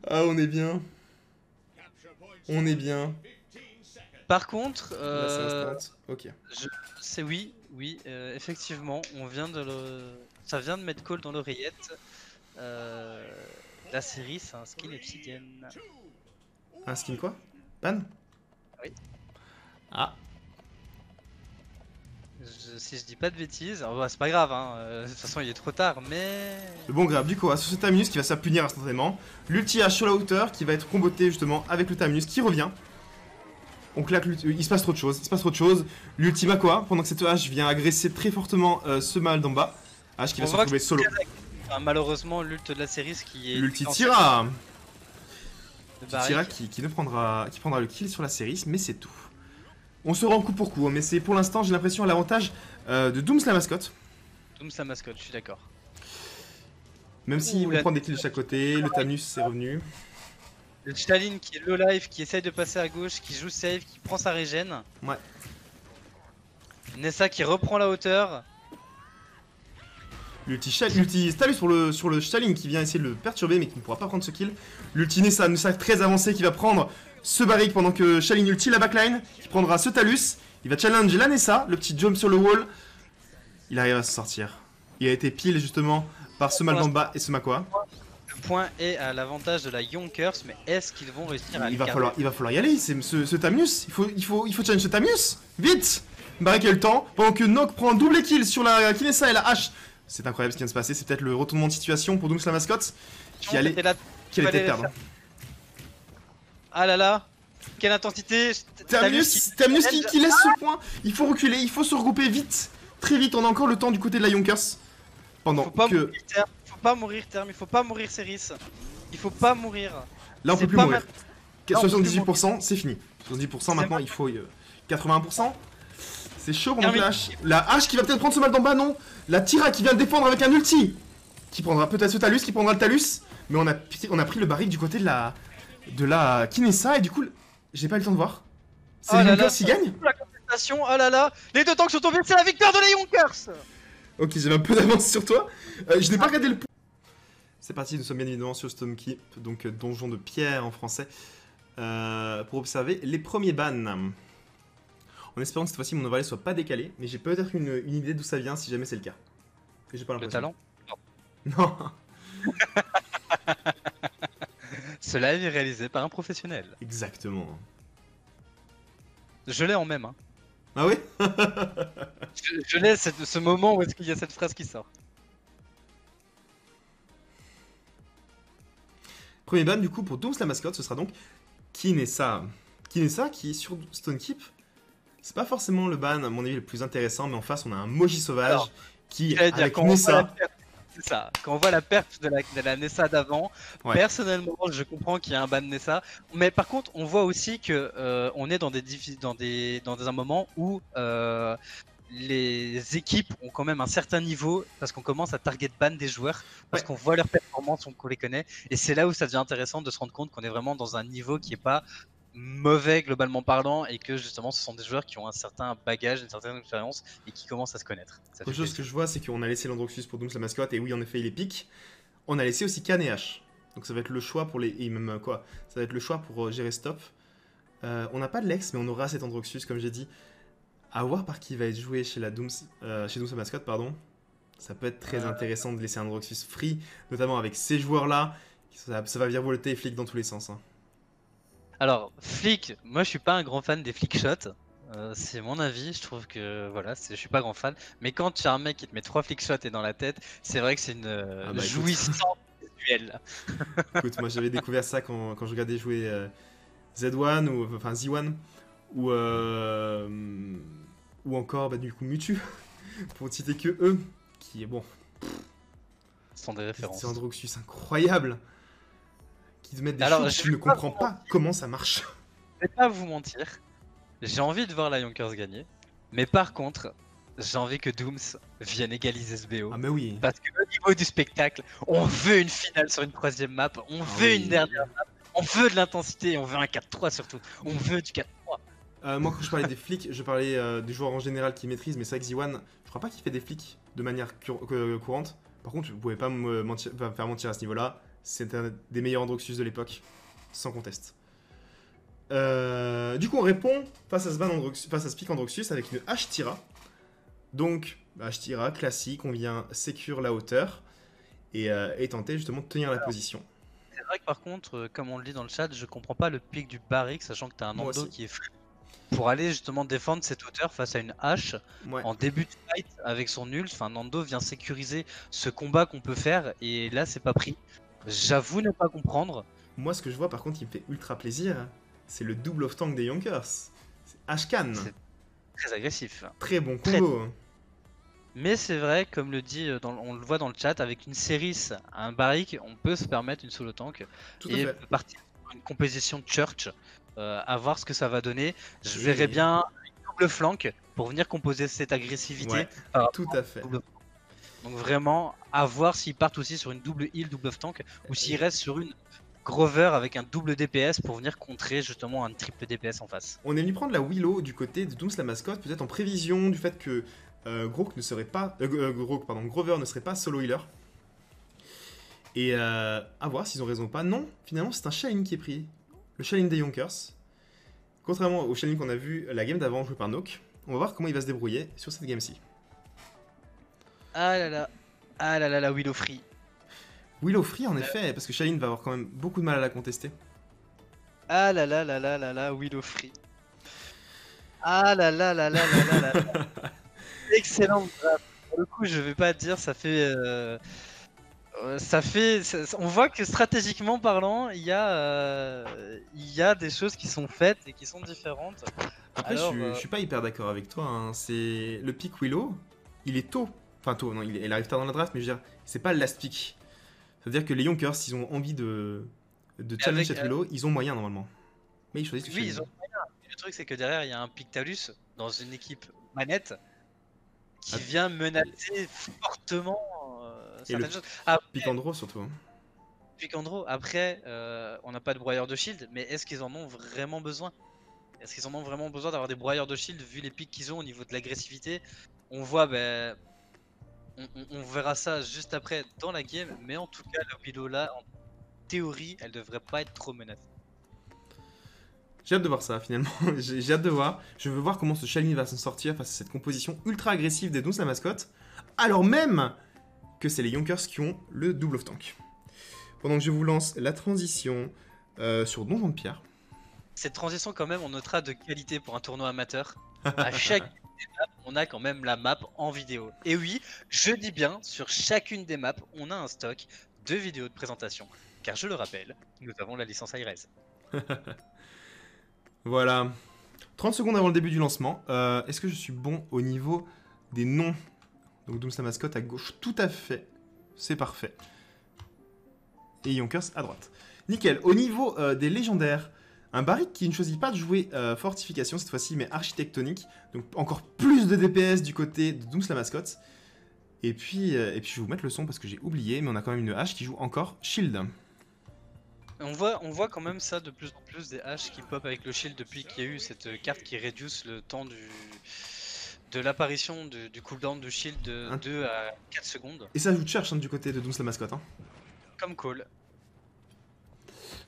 [SPEAKER 1] Ah, on est bien. On est bien.
[SPEAKER 2] Par contre,
[SPEAKER 1] Là, c'est instant. Ok.
[SPEAKER 2] c'est oui, effectivement, on vient de ça vient de mettre call dans l'oreillette. La série c'est un skin Obsidian.
[SPEAKER 1] Un skin quoi? Pan?
[SPEAKER 2] Oui.
[SPEAKER 1] Ah.
[SPEAKER 2] Si je dis pas de bêtises, bah, c'est pas grave, hein. De toute façon il est trop tard, mais...
[SPEAKER 1] Le bon grab du coup, sur ce Terminus qui va se punir instantanément. L'ulti H sur la hauteur qui va être comboté justement avec le Terminus qui revient. On claque il se passe trop de choses, L'ultima quoi, pendant que cette H vient agresser très fortement ce mal d'en bas. H qui va se retrouver solo.
[SPEAKER 2] Enfin, malheureusement l'ult de la série ce qui est...
[SPEAKER 1] L'ulti Tira
[SPEAKER 2] Tira
[SPEAKER 1] Tira qui prendra le kill sur la série, mais c'est tout. On se rend coup pour coup, mais c'est pour l'instant, j'ai l'impression, à l'avantage de Dooms la mascotte.
[SPEAKER 2] Dooms la mascotte, je suis d'accord.
[SPEAKER 1] Même si on prend des kills de chaque côté, le Terminus est revenu.
[SPEAKER 2] Le Stalin qui est low life, qui essaye de passer à gauche, qui joue safe, qui prend sa régène.
[SPEAKER 1] Ouais.
[SPEAKER 2] Nessa qui reprend la hauteur.
[SPEAKER 1] L'ulti Stalus sur le Stalin qui vient essayer de le perturber mais qui ne pourra pas prendre ce kill. L'ulti Nessa très avancé qui va prendre ce barrique pendant que Stalin ulti la backline, qui prendra ce Talus. Il va challenger la Nessa, le petit jump sur le wall. Il arrive à se sortir. Il a été pile justement par ce mal d'en bas et ce Makwa.
[SPEAKER 2] Le point est à l'avantage de la Yonkers, mais est-ce qu'ils vont réussir à
[SPEAKER 1] il va falloir y aller, c'est ce Tamius. Il faut challenge ce Tamius. Vite. Barrique a le temps, pendant que Nock prend un double kill sur la Kinessa et la hache. C'est incroyable ce qui vient de se passer, c'est peut-être le retournement de situation pour Dooms la mascotte qui allait peut-être perdre.
[SPEAKER 2] Ah là là, quelle intensité.
[SPEAKER 1] Terminus qui laisse ce point. Il faut reculer, il faut se regrouper vite. Très vite, on a encore le temps du côté de la Yonkers. Pendant que...
[SPEAKER 2] Faut pas mourir Terme, il faut pas mourir Ceris. Il faut pas mourir.
[SPEAKER 1] Là on peut plus mourir. 78%, c'est fini. 70% maintenant, il faut 81%. C'est chaud pendant que la hache qui va peut-être prendre ce mal d'en bas, non. La Tira qui vient défendre avec un ulti. Qui prendra peut-être ce Talus, qui prendra le Talus. Mais on a pris le barrique du côté de la Kinessa et du coup, j'ai pas eu le temps de voir. C'est les Yonkers qui gagnent.
[SPEAKER 2] La contestation, oh là là, les deux tanks sont tombés, c'est la victoire de les Yonkers.
[SPEAKER 1] Ok, j'avais un peu d'avance sur toi. Je n'ai pas regardé le point. C'est parti, nous sommes bien évidemment sur Stonekeep, donc donjon de pierre en français, pour observer les premiers bans. En espérant que cette fois-ci mon overlay soit pas décalé, mais j'ai peut-être une idée d'où ça vient si jamais c'est le cas. J'ai pas l'impression.
[SPEAKER 2] Le talent?
[SPEAKER 1] Non.
[SPEAKER 2] Ce live est réalisé par un professionnel.
[SPEAKER 1] Exactement.
[SPEAKER 2] Je l'ai en même. Hein.
[SPEAKER 1] Ah oui.
[SPEAKER 2] Je l'ai ce moment où est-ce qu'il y a cette phrase qui sort.
[SPEAKER 1] Premier ban du coup pour Dooms la mascotte, ce sera donc Kinessa. Kinessa qui est sur Stonekeep. C'est pas forcément le ban à mon avis le plus intéressant, mais en face on a un Moji sauvage qui avec Nessa.
[SPEAKER 2] C'est ça, quand on voit la perte de la Nessa d'avant, personnellement je comprends qu'il y a un ban Nessa, mais par contre on voit aussi que on est dans un moment où les équipes ont quand même un certain niveau parce qu'on commence à target ban des joueurs, parce qu'on voit leurs performances, qu'on les connaît, et c'est là où ça devient intéressant de se rendre compte qu'on est vraiment dans un niveau qui est pas mauvais globalement parlant, et que justement ce sont des joueurs qui ont un certain bagage, une certaine expérience et qui commencent à se connaître.
[SPEAKER 1] Autre chose que je vois, c'est qu'on a laissé l'Androxus pour Dooms la mascotte, et oui en effet il est pique. On a laissé aussi Khan et H. Donc ça va être le choix pour les... Et même quoi, ça va être le choix pour gérer stop. On n'a pas de Lex, mais on aura cet Androxus comme j'ai dit. À voir par qui va être joué chez Dooms la mascotte, pardon. Ça peut être très intéressant de laisser un Androxus free, notamment avec ces joueurs-là. Ça va virevolter Flick dans tous les sens. Hein.
[SPEAKER 2] Alors, Flick, moi je suis pas un grand fan des flick shots. C'est mon avis, je trouve que voilà, je suis pas grand fan. Mais quand tu as un mec qui te met 3 flick shots et dans la tête, c'est vrai que c'est une jouissance belle.
[SPEAKER 1] Écoute, moi j'avais découvert ça quand je regardais jouer Z1 ou enfin Z1 ou encore bah, du coup Mewtwo pour ne citer que eux qui est bon.
[SPEAKER 2] Ce sont des références.
[SPEAKER 1] C'est Androxus incroyable qui te mettent des
[SPEAKER 2] Alors,
[SPEAKER 1] choses tu ne comprends pas comment ça marche.
[SPEAKER 2] Je vais pas vous mentir, j'ai envie de voir la Yonkers gagner, mais par contre, j'ai envie que Dooms vienne égaliser ce BO.
[SPEAKER 1] Ah mais oui.
[SPEAKER 2] Parce que au niveau du spectacle, on veut une finale sur une 3ème map, on veut
[SPEAKER 1] oui.
[SPEAKER 2] une dernière map, on veut de l'intensité, on veut un 4-3 surtout, on veut du 4-3.
[SPEAKER 1] Moi quand je parlais des flics, je parlais des joueurs en général qui maîtrisent, mais c'est vrai que Z1, je crois pas qu'il fait des flics de manière courante. Par contre, vous pouvez pas me faire mentir à ce niveau-là, c'est un des meilleurs Androxus de l'époque, sans conteste. Du coup, on répond face à ce pick Androxus avec une H-Tira. Donc, H-Tira, classique, on vient sécure la hauteur et tenter justement de tenir la position.
[SPEAKER 2] C'est vrai que par contre, comme on le dit dans le chat, je comprends pas le pick du Barrick, sachant que t'as un
[SPEAKER 1] Moi
[SPEAKER 2] Nando
[SPEAKER 1] aussi.
[SPEAKER 2] qui est free pour aller justement défendre cette hauteur face à une hache.
[SPEAKER 1] Ouais.
[SPEAKER 2] En début de fight avec son ult, enfin Nando vient sécuriser ce combat qu'on peut faire et là c'est pas pris. J'avoue ne pas comprendre.
[SPEAKER 1] Moi, ce que je vois par contre qui me fait ultra plaisir, c'est le double off tank des Yonkers. C'est Ashkan.
[SPEAKER 2] C'est très agressif.
[SPEAKER 1] Très bon combo.
[SPEAKER 2] Mais c'est vrai, comme le dit, on le voit dans le chat, avec une Ceris, un Barrick, on peut se permettre une solo tank
[SPEAKER 1] Tout à
[SPEAKER 2] et
[SPEAKER 1] fait.
[SPEAKER 2] partir sur une composition Church, à voir ce que ça va donner. Je
[SPEAKER 1] Oui.
[SPEAKER 2] verrais bien une double flank pour venir composer cette agressivité.
[SPEAKER 1] Ouais, tout à fait.
[SPEAKER 2] Donc vraiment, à voir s'ils partent aussi sur une double heal, double off tank, ou s'ils restent sur une Grover avec un double DPS pour venir contrer justement un triple DPS en face.
[SPEAKER 1] On est venu prendre la Willow du côté de Dooms la mascotte, peut-être en prévision du fait que Grover ne serait pas solo healer. Et à voir s'ils ont raison ou pas. Non, finalement c'est un Shaline qui est pris. Le Shaline des Yonkers. Contrairement au Shaline qu'on a vu la game d'avant joué par Nook. On va voir comment il va se débrouiller sur cette game-ci.
[SPEAKER 2] Ah là là, la Willow Free.
[SPEAKER 1] Willow Free en effet, parce que Shaline va avoir quand même beaucoup de mal à la contester.
[SPEAKER 2] Ah là là là là là là, Willow Free. Ah là là là là là là là. Excellent. Pour le coup, je vais pas dire, ça fait. On voit que stratégiquement parlant, il y a des choses qui sont faites et qui sont différentes.
[SPEAKER 1] Après,
[SPEAKER 2] Alors,
[SPEAKER 1] je suis pas hyper d'accord avec toi. Hein. C'est le pick Willow, il est tôt. Enfin tôt, non, il arrive tard dans la draft, mais je veux dire, c'est pas le last pick. C'est-à-dire que les Yonkers, s'ils ont envie de challenge cette Willow, ils ont moyen normalement. Mais ils choisissent.
[SPEAKER 2] Oui, ils ont moyen. Le truc, c'est que derrière, il y a un Pictalus dans une équipe manette qui vient menacer fortement certaines choses.
[SPEAKER 1] Picandro surtout. Hein.
[SPEAKER 2] Picandro, après, on n'a pas de broyeur de shield, mais est-ce qu'ils en ont vraiment besoin? Est-ce qu'ils en ont vraiment besoin d'avoir des broyeurs de shield vu les pics qu'ils ont au niveau de l'agressivité? On voit, on verra ça juste après dans la game, mais en tout cas, la Willow là, en théorie, elle devrait pas être trop menacée.
[SPEAKER 1] J'ai hâte de voir ça finalement, j'ai hâte de voir. Je veux voir comment ce Shaline va s'en sortir face à cette composition ultra agressive des Dooms la mascotte, alors même que c'est les Yonkers qui ont le double of tank. Pendant que je vous lance la transition sur Donjon de Pierre.
[SPEAKER 2] Cette transition quand même, on notera de qualité pour un tournoi amateur. À chaque on a quand même la map en vidéo. Et oui, je dis bien, sur chacune des maps, on a un stock de vidéos de présentation. Car je le rappelle, nous avons la licence Hi-Rez.
[SPEAKER 1] Voilà. 30 secondes avant le début du lancement. Est-ce que je suis bon au niveau des noms? Donc Dooms la mascotte à gauche, tout à fait. C'est parfait. Et Yonkers à droite. Nickel. Au niveau des légendaires, un Barrick qui ne choisit pas de jouer fortification cette fois-ci, mais architectonique. Donc encore plus de DPS du côté de Dooms la mascotte. Et puis je vais vous mettre le son parce que j'ai oublié, mais on a quand même une hache qui joue encore Shield.
[SPEAKER 2] On voit quand même ça de plus en plus, des haches qui pop avec le shield depuis qu'il y a eu cette carte qui réduit le temps de l'apparition du cooldown du shield de 2 à 4 secondes.
[SPEAKER 1] Et ça joue de charge du côté de Dooms la mascotte. Hein.
[SPEAKER 2] Comme call.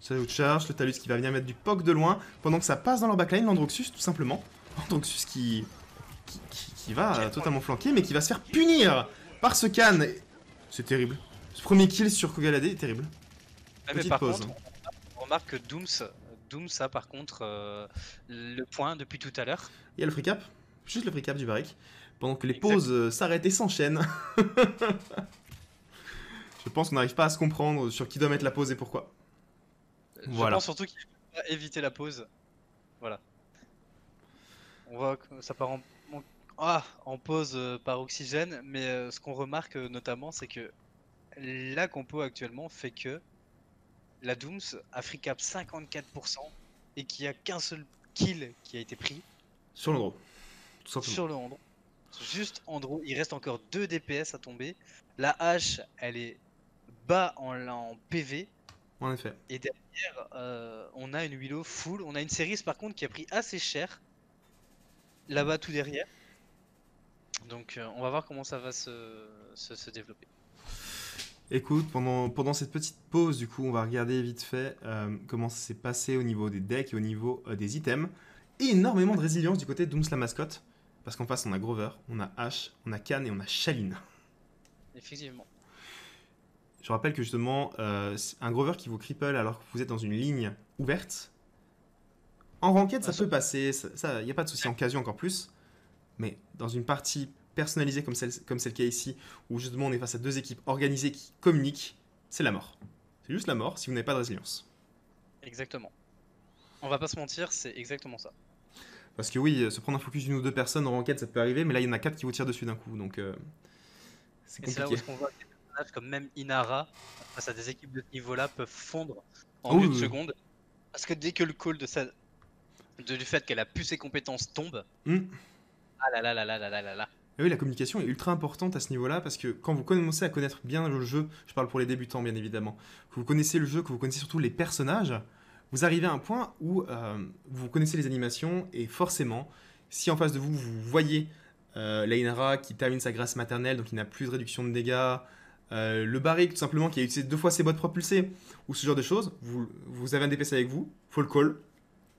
[SPEAKER 1] Ça joue de charge, le Talus qui va venir mettre du poke de loin, pendant que ça passe dans leur backline, l'Androxus tout simplement. Androxus qui va totalement flanquer, mais qui va se faire punir par ce can. C'est terrible. Ce premier kill sur Kogalade est terrible.
[SPEAKER 2] Mais par contre, on remarque que Dooms a par contre le point depuis tout à l'heure.
[SPEAKER 1] Il y a le free cap, juste le free cap du Barrick, pendant que les pauses s'arrêtent et s'enchaînent. Je pense qu'on n'arrive pas à se comprendre sur qui doit mettre la pause et pourquoi.
[SPEAKER 2] Je pense surtout qu'il faut pas éviter la pause. Voilà. On voit que ça part en pause par oxygène, mais ce qu'on remarque notamment, c'est que la compo actuellement fait que la Dooms a free cap 54% et qu'il n'y a qu'un seul kill qui a été pris.
[SPEAKER 1] Sur l'Andro, tout simplement.
[SPEAKER 2] Sur le Andro. Juste Andro, il reste encore 2 DPS à tomber. La hache, elle est bas en PV.
[SPEAKER 1] En effet.
[SPEAKER 2] Et derrière, on a une Willow full. On a une Series par contre qui a pris assez cher. Là-bas tout derrière. Donc on va voir comment ça va se développer.
[SPEAKER 1] Écoute, pendant cette petite pause, du coup, on va regarder vite fait comment ça s'est passé au niveau des decks et au niveau des items. Et énormément de résilience du côté de Dooms la mascotte. Parce qu'en face, on a Grover, on a Ashe, on a Khan et on a Shaline.
[SPEAKER 2] Effectivement.
[SPEAKER 1] Je rappelle que justement, un Grover qui vous cripple alors que vous êtes dans une ligne ouverte, en ranked, ça peut passer, il n'y a pas de souci, en casu encore plus. Mais dans une partie personnalisée comme celle qu'il y a ici, où justement on est face à 2 équipes organisées qui communiquent, c'est la mort. C'est juste la mort si vous n'avez pas de résilience.
[SPEAKER 2] Exactement. On va pas se mentir, c'est exactement ça.
[SPEAKER 1] Parce que oui, se prendre un focus d'une ou 2 personnes en ranked, ça peut arriver, mais là il y en a 4 qui vous tirent dessus d'un coup, donc c'est compliqué.
[SPEAKER 2] Et c'est là où on voit que des personnages comme même Inara, face à des équipes de ce niveau-là, peuvent fondre en une seconde. Parce que dès que le call du fait qu'elle a pu ses compétences tombe, ah là là là là là là là là.
[SPEAKER 1] Et oui, la communication est ultra importante à ce niveau-là, parce que quand vous commencez à connaître bien le jeu, je parle pour les débutants bien évidemment, que vous connaissez le jeu, que vous connaissez surtout les personnages, vous arrivez à un point où vous connaissez les animations, et forcément, si en face de vous, vous voyez l'Ainara qui termine sa grâce maternelle, donc il n'a plus de réduction de dégâts, le Barrick tout simplement qui a utilisé 2 fois ses bottes propulsées, ou ce genre de choses, vous avez un DPS avec vous, faut le call,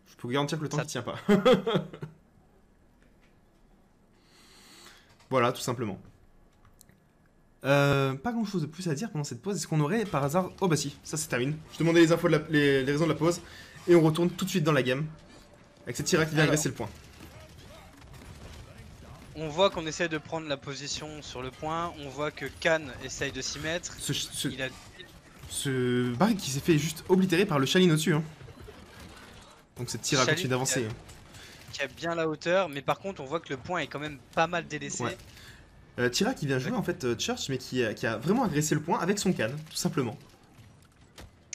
[SPEAKER 1] je peux vous garantir que le temps ne tient pas. Voilà, tout simplement. Pas grand chose de plus à dire pendant cette pause. Est-ce qu'on aurait par hasard... Oh bah si, ça termine. Je demandais les infos, les raisons de la pause. Et on retourne tout de suite dans la game. Avec cette Tyra qui vient agresser le point.
[SPEAKER 2] On voit qu'on essaie de prendre la position sur le point. On voit que Khan essaye de s'y mettre.
[SPEAKER 1] Ce Barrick qui s'est fait juste oblitérer par le Shaline au-dessus. Hein. Donc cette Tyra continue d'avancer.
[SPEAKER 2] Qui a bien la hauteur, mais par contre on voit que le point est quand même pas mal délaissé.
[SPEAKER 1] Ouais. Tyra qui vient jouer en fait Church, mais qui a vraiment agressé le point avec son Khan, tout simplement.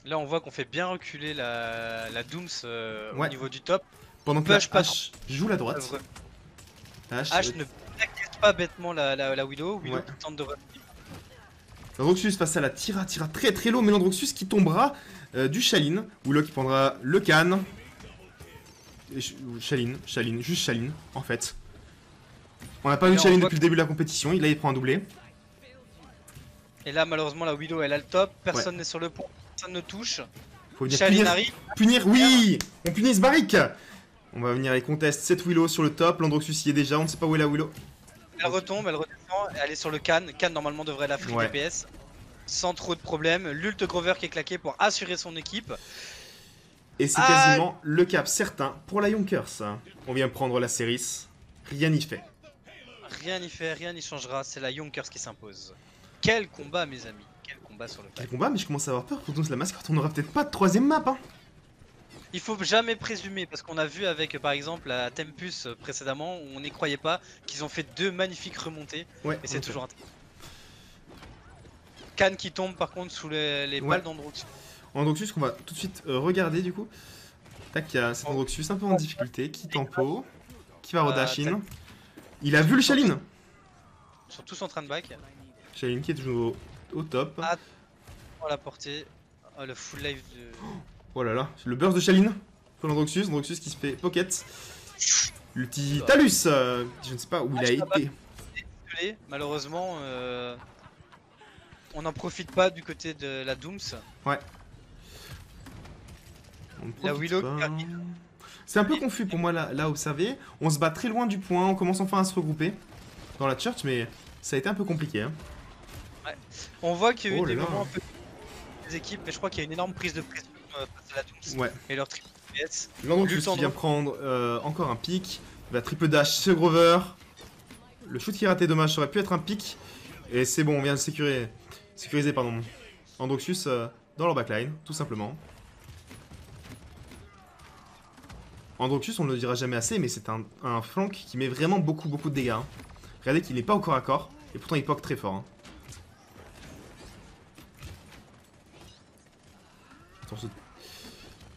[SPEAKER 2] Là on voit qu'on fait bien reculer la Dooms au niveau du top.
[SPEAKER 1] Pendant que Ashe joue la droite.
[SPEAKER 2] Ashe ne plaquette pas bêtement la Willow qui tente de revenir.
[SPEAKER 1] Landroxus face à la Tyra très très low, mais Landroxus qui tombera du Shaline. Willow qui prendra le Khan. Shaline, juste Shaline en fait. On n'a pas vu Shaline depuis le début de la compétition, il prend un doublé.
[SPEAKER 2] Et là malheureusement la Willow elle a le top, personne n'est sur le point, personne ne touche.
[SPEAKER 1] Faut venir punir, oui. On punit ce Barrick. On va venir et conteste cette Willow sur le top, Landroxus y est déjà, on ne sait pas où est la Willow.
[SPEAKER 2] Elle retombe, elle redescend, elle est sur le Khan, Khan normalement devrait la free DPS. Sans trop de problèmes, l'ult Grover qui est claqué pour assurer son équipe.
[SPEAKER 1] Et c'est quasiment le cap certain pour la Yonkers. On vient prendre la Series. Rien n'y fait.
[SPEAKER 2] Rien n'y fait, rien n'y changera. C'est la Yonkers qui s'impose. Quel combat, mes amis. Quel combat sur le fight.
[SPEAKER 1] Quel combat, mais je commence à avoir peur pour Dooms la mascotte. On n'aura peut-être pas de 3ème map. Hein.
[SPEAKER 2] Il faut jamais présumer. Parce qu'on a vu avec, par exemple, la Tempus précédemment, où on n'y croyait pas, qu'ils ont fait 2 magnifiques remontées. Et c'est toujours intéressant. Khan qui tombe par contre sous les balles d'Androxus.
[SPEAKER 1] Androxus qu'on va tout de suite regarder du coup. Tac, il y a cet Androxus un peu en difficulté, qui tempo, qui va redashin. Il a vu le Shaline.
[SPEAKER 2] Ils sont tous en train de back.
[SPEAKER 1] Shaline qui est toujours au top.
[SPEAKER 2] À la portée, le full life de...
[SPEAKER 1] Oh là là, le burst de Shaline pour l'Androxus, Androxus qui se fait pocket. Le petit Talus, je ne sais pas où il a été.
[SPEAKER 2] Désolé, malheureusement, on n'en profite pas du côté de la Dooms.
[SPEAKER 1] Ouais.
[SPEAKER 2] La Willow.
[SPEAKER 1] C'est un peu confus pour moi là, vous savez. On se bat très loin du point, on commence enfin à se regrouper dans la church, mais ça a été un peu compliqué. Hein.
[SPEAKER 2] Ouais. On voit qu'il y a eu des moments un peu des équipes, mais je crois qu'il y a une énorme prise de pression face à la Dooms et leur triple PS.
[SPEAKER 1] Landroxus qui vient prendre encore un pic. Il va triple dash sur Grover. Le shoot qui est raté, dommage, ça aurait pu être un pic. Et c'est bon, on vient de sécuriser Androxus dans leur backline, tout simplement. Androxus, on ne le dira jamais assez, mais c'est un flank qui met vraiment beaucoup de dégâts. Hein. Regardez qu'il n'est pas au corps à corps, et pourtant il poke très fort. Hein. Attends,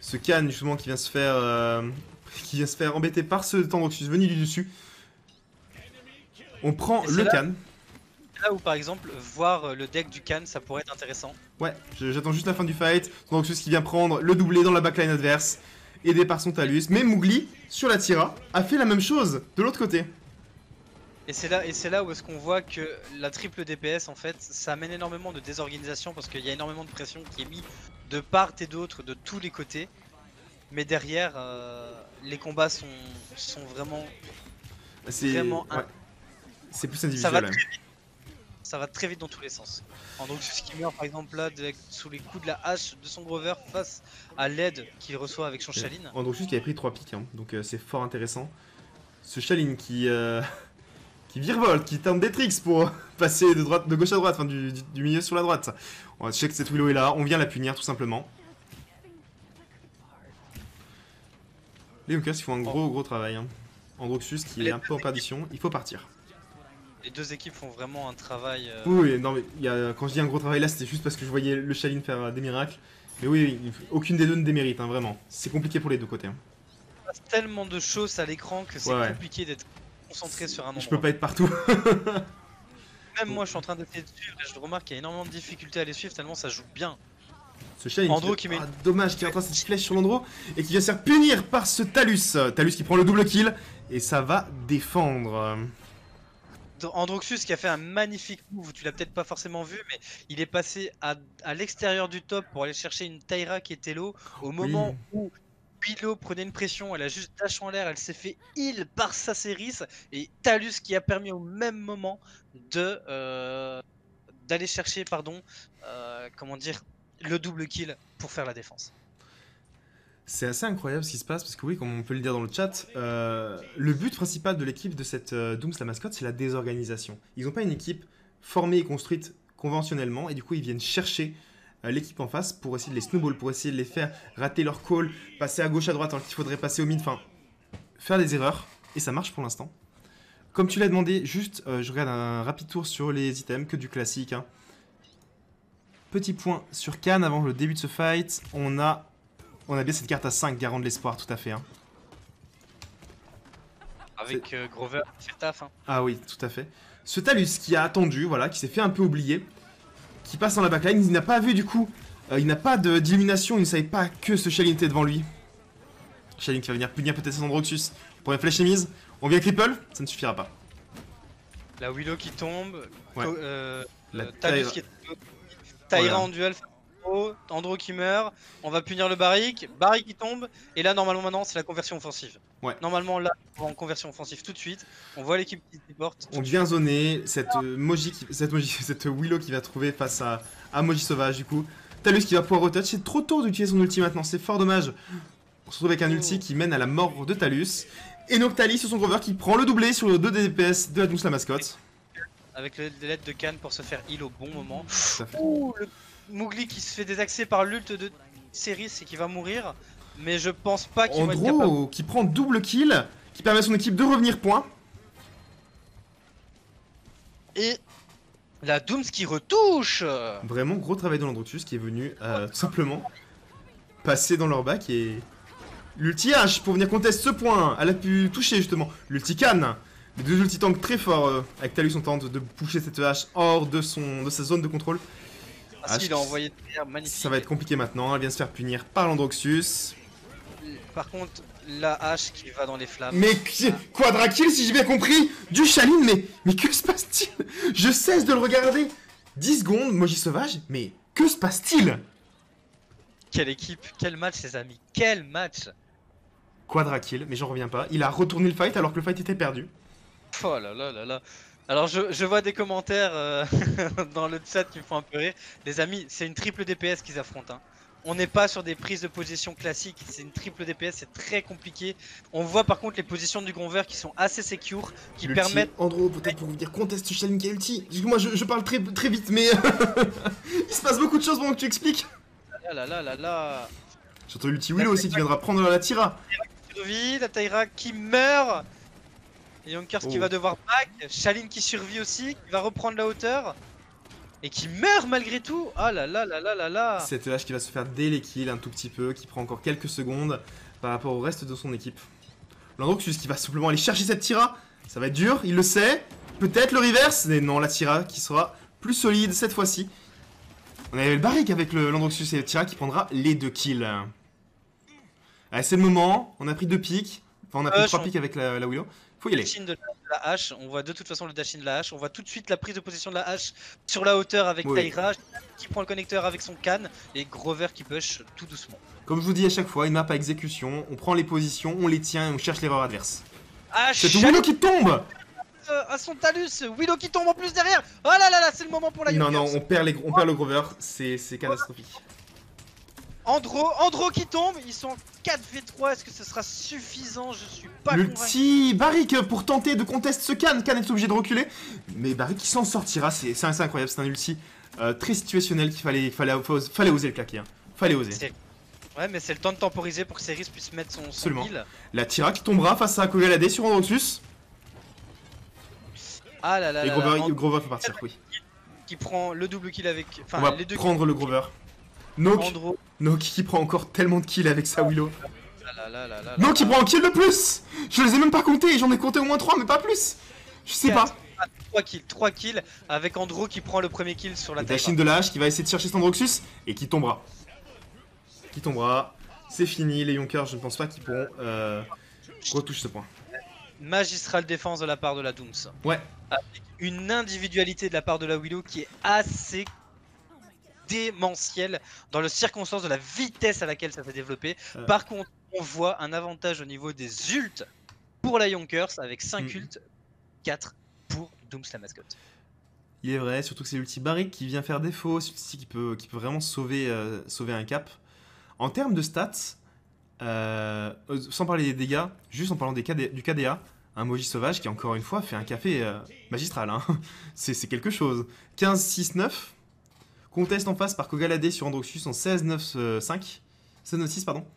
[SPEAKER 1] ce Khan justement qui vient se faire embêter par ce Androxus venu du dessus. On prend le Khan.
[SPEAKER 2] Là où par exemple voir le deck du Khan ça pourrait être intéressant.
[SPEAKER 1] Ouais, j'attends juste la fin du fight. Androxus qui vient prendre le doublé dans la backline adverse, aidé par son Talus. Mais Mowgli sur la Tira a fait la même chose de l'autre côté.
[SPEAKER 2] Et c'est là où est-ce qu'on voit que la triple DPS en fait ça amène énormément de désorganisation parce qu'il y a énormément de pression qui est mise de part et d'autre de tous les côtés. Mais derrière les combats sont vraiment
[SPEAKER 1] ouais. C'est plus individuel.
[SPEAKER 2] Ça va très vite dans tous les sens. Androxus qui meurt par exemple là sous les coups de la hache de son Grover face à l'aide qu'il reçoit avec son Shaline.
[SPEAKER 1] Androxus qui avait pris 3 pics, hein, donc c'est fort intéressant. Ce Shaline qui virevolte, qui tente des tricks pour passer de gauche à droite, enfin du milieu sur la droite. On va check que cette Willow est là, on vient la punir tout simplement. Les Hunkers ils font un gros travail. Hein. Androxus qui est un peu en perdition, il faut partir.
[SPEAKER 2] Les deux équipes font vraiment un travail.
[SPEAKER 1] Oui, non, mais quand je dis un gros travail là, c'était juste parce que je voyais le Shaline faire des miracles. Mais oui, aucune des deux ne démérite, hein, vraiment. C'est compliqué pour les deux côtés. Hein.
[SPEAKER 2] Il passe tellement de choses à l'écran que c'est compliqué d'être concentré sur un endroit.
[SPEAKER 1] Je peux pas être partout.
[SPEAKER 2] Même moi, je suis en train d'essayer de suivre et je remarque qu'il y a énormément de difficultés à les suivre tellement ça joue bien.
[SPEAKER 1] Ce Shaline dommage qu'il rattrape cette flèche sur l'Andro et qui vient se faire punir par ce Talus. Talus qui prend le double kill et ça va défendre.
[SPEAKER 2] Androxus qui a fait un magnifique move, tu l'as peut-être pas forcément vu, mais il est passé à l'extérieur du top pour aller chercher une Taira qui était low. Au moment où Willow prenait une pression, elle a juste dash en l'air, elle s'est fait heal par sa Céris. Et Talus qui a permis au même moment d'aller chercher, comment dire, le double kill pour faire la défense.
[SPEAKER 1] C'est assez incroyable ce qui se passe parce que oui, comme on peut le dire dans le chat, le but principal de l'équipe de cette Dooms la mascotte, c'est la désorganisation. Ils n'ont pas une équipe formée et construite conventionnellement et du coup ils viennent chercher l'équipe en face pour essayer de les snowball, pour essayer de les faire rater leur call, passer à gauche à droite alors qu'il faudrait passer au mid, enfin faire des erreurs et ça marche pour l'instant. Comme tu l'as demandé, juste je regarde un rapide tour sur les items, que du classique. Hein. Petit point sur Khan avant le début de ce fight, on a bien cette carte à 5, garant de l'espoir, tout à fait. Hein.
[SPEAKER 2] Avec Grover, c'est le taf. Hein.
[SPEAKER 1] Ah oui, tout à fait. Ce Talus qui a attendu, voilà, qui s'est fait un peu oublier, qui passe dans la backline, il n'a pas vu du coup, il n'a pas d'illumination, il ne savait pas que ce Shaline était devant lui. Shaline qui va venir punir peut-être son Androxus. Pour une flèche mise, on vient cripple, ça ne suffira pas.
[SPEAKER 2] La Willow qui tombe,
[SPEAKER 1] la
[SPEAKER 2] Talus qui est Taira en duel. Andro qui meurt, on va punir le Barrick qui tombe, et là normalement maintenant c'est la conversion offensive.
[SPEAKER 1] Ouais.
[SPEAKER 2] Normalement là on va en conversion offensive tout de suite, on voit l'équipe qui se porte.
[SPEAKER 1] On vient zoner cette Willow qui va trouver face à Moji Sauvage du coup. Talus qui va pouvoir retouch, c'est trop tôt d'utiliser son ulti maintenant, c'est fort dommage. On se retrouve avec un ulti qui mène à la mort de Talus. Et Noctali sur son Grover qui prend le doublé sur le 2 DPS de la Dooms la mascotte.
[SPEAKER 2] Avec l'aide de Khan pour se faire heal au bon moment.
[SPEAKER 1] Tout à fait.
[SPEAKER 2] Le Mowgli qui se fait désaxer par l'ult de Céris et qui va mourir. Mais je pense pas qu'il va être capable.
[SPEAKER 1] Andro qui prend double kill, qui permet à son équipe de revenir point.
[SPEAKER 2] Et la Dooms qui retouche.
[SPEAKER 1] Vraiment gros travail de l'Androxus qui est venu tout simplement passer dans leur bac et... L'ulti H pour venir contester ce point. Elle a pu toucher justement. L'ulti Khan. Les deux ulti tanks très forts. Avec Talus on tente de pousser cette hache hors de sa zone de contrôle.
[SPEAKER 2] Ah si, il a envoyé de terre, magnifique.
[SPEAKER 1] Ça va être compliqué maintenant, elle vient se faire punir par l'Androxus.
[SPEAKER 2] Par contre, la hache qui va dans les flammes.
[SPEAKER 1] Mais Quadra kill si j'ai bien compris. Du Shaline, mais que se passe-t-il? Je cesse de le regarder. 10 secondes, Moji Sauvage, mais que se passe-t-il?
[SPEAKER 2] Quelle équipe, quel match les amis, quel match.
[SPEAKER 1] Quadra kill, mais j'en reviens pas. Il a retourné le fight alors que le fight était perdu.
[SPEAKER 2] Oh là là là là. Alors je vois des commentaires dans le chat qui me font un peu rire. Les amis, c'est une triple DPS qu'ils affrontent. Hein. On n'est pas sur des prises de position classiques, c'est une triple DPS, c'est très compliqué. On voit par contre les positions du Gronver qui sont assez secure, qui permettent...
[SPEAKER 1] Andro, peut-être pour vous dire conteste Shaline qui a ulti. Excuse-moi, je parle très vite, mais il se passe beaucoup de choses pendant que tu expliques.
[SPEAKER 2] Là.
[SPEAKER 1] Surtout l'ulti Willow aussi qui viendra prendre la Tira.
[SPEAKER 2] Survie, la Taira qui meurt. Et Yonkers qui
[SPEAKER 1] Oh.
[SPEAKER 2] va devoir back. Shaline qui survit aussi, qui va reprendre la hauteur. Et qui meurt malgré tout. Ah là.
[SPEAKER 1] Cette hache qui va se faire dès les kills un tout petit peu, qui prend encore quelques secondes par rapport au reste de son équipe. Landroxus qui va simplement aller chercher cette Tira. Ça va être dur, il le sait. Peut-être le reverse, mais non, la Tira qui sera plus solide cette fois-ci. On avait le barrique avec le Landroxus et le Tira qui prendra les 2 kills. Allez, c'est le moment, on a pris 2 pics. Enfin, on a pris 3 pics avec la Willow. Faut y aller.
[SPEAKER 2] Dash-in de la hache, on voit de toute façon le dash-in de la hache, on voit tout de suite la prise de position de la hache sur la hauteur avec
[SPEAKER 1] Oui.
[SPEAKER 2] Taira, qui prend le connecteur avec son can, et Grover qui push tout doucement.
[SPEAKER 1] Comme je vous dis à chaque fois, une map à exécution, on prend les positions, on les tient et on cherche l'erreur adverse.
[SPEAKER 2] Hache
[SPEAKER 1] C'est Willow qui tombe.
[SPEAKER 2] à son talus, Willow qui tombe en plus derrière. Oh là, c'est le moment pour la
[SPEAKER 1] Non,
[SPEAKER 2] Yonkers.
[SPEAKER 1] on perd le Grover, c'est catastrophique.
[SPEAKER 2] Andro qui tombe, ils sont en 4v3, est-ce que ce sera suffisant? Je suis pas convaincu.
[SPEAKER 1] L'ulti Barrick pour tenter de contest ce Can. Can est obligé de reculer, mais Barrick qui s'en sortira, c'est incroyable, c'est un ulti très situationnel qu'il fallait oser le claquer. Hein. Fallait oser.
[SPEAKER 2] Ouais, mais c'est le temps de temporiser pour que Ceris puisse mettre son heal.
[SPEAKER 1] La Tira qui tombera face à Kogalade sur Androxus.
[SPEAKER 2] Ah là.
[SPEAKER 1] Et Grover peut partir, oui.
[SPEAKER 2] Qui prend le double kill avec... Enfin,
[SPEAKER 1] On va
[SPEAKER 2] les deux
[SPEAKER 1] prendre le Grover. Nook
[SPEAKER 2] Andro.
[SPEAKER 1] qui prend encore tellement de kills avec sa Willow.
[SPEAKER 2] Là.
[SPEAKER 1] Nook qui prend un kill de plus. Je les ai même pas comptés, j'en ai compté au moins 3 mais pas plus. Je sais pas.
[SPEAKER 2] 3 kills avec Andro qui prend le premier kill sur la
[SPEAKER 1] La
[SPEAKER 2] Taira.
[SPEAKER 1] Chine de la hache qui va essayer de chercher cet Androxus et qui tombera. C'est fini, les Yonkers, je ne pense pas qu'ils pourront retoucher ce point.
[SPEAKER 2] Magistrale défense de la part de la Dooms.
[SPEAKER 1] Ouais.
[SPEAKER 2] Avec une individualité de la part de la Willow qui est assez démentielle dans les circonstances de la vitesse à laquelle ça s'est développé. Par contre, on voit un avantage au niveau des ults pour la Yonkers avec 5 ults, 4 pour Dooms la mascotte.
[SPEAKER 1] Il est vrai, surtout que c'est l'ulti Barrick qui vient faire défaut, c'est l'ulti qui peut vraiment sauver un cap. En termes de stats, sans parler des dégâts, juste en parlant du KDA, un Moji sauvage qui encore une fois fait un café magistral. Hein. C'est quelque chose. 15-6-9. Contest en face par Kogalade sur Androxus en 16-9-5. 16-9-6, pardon.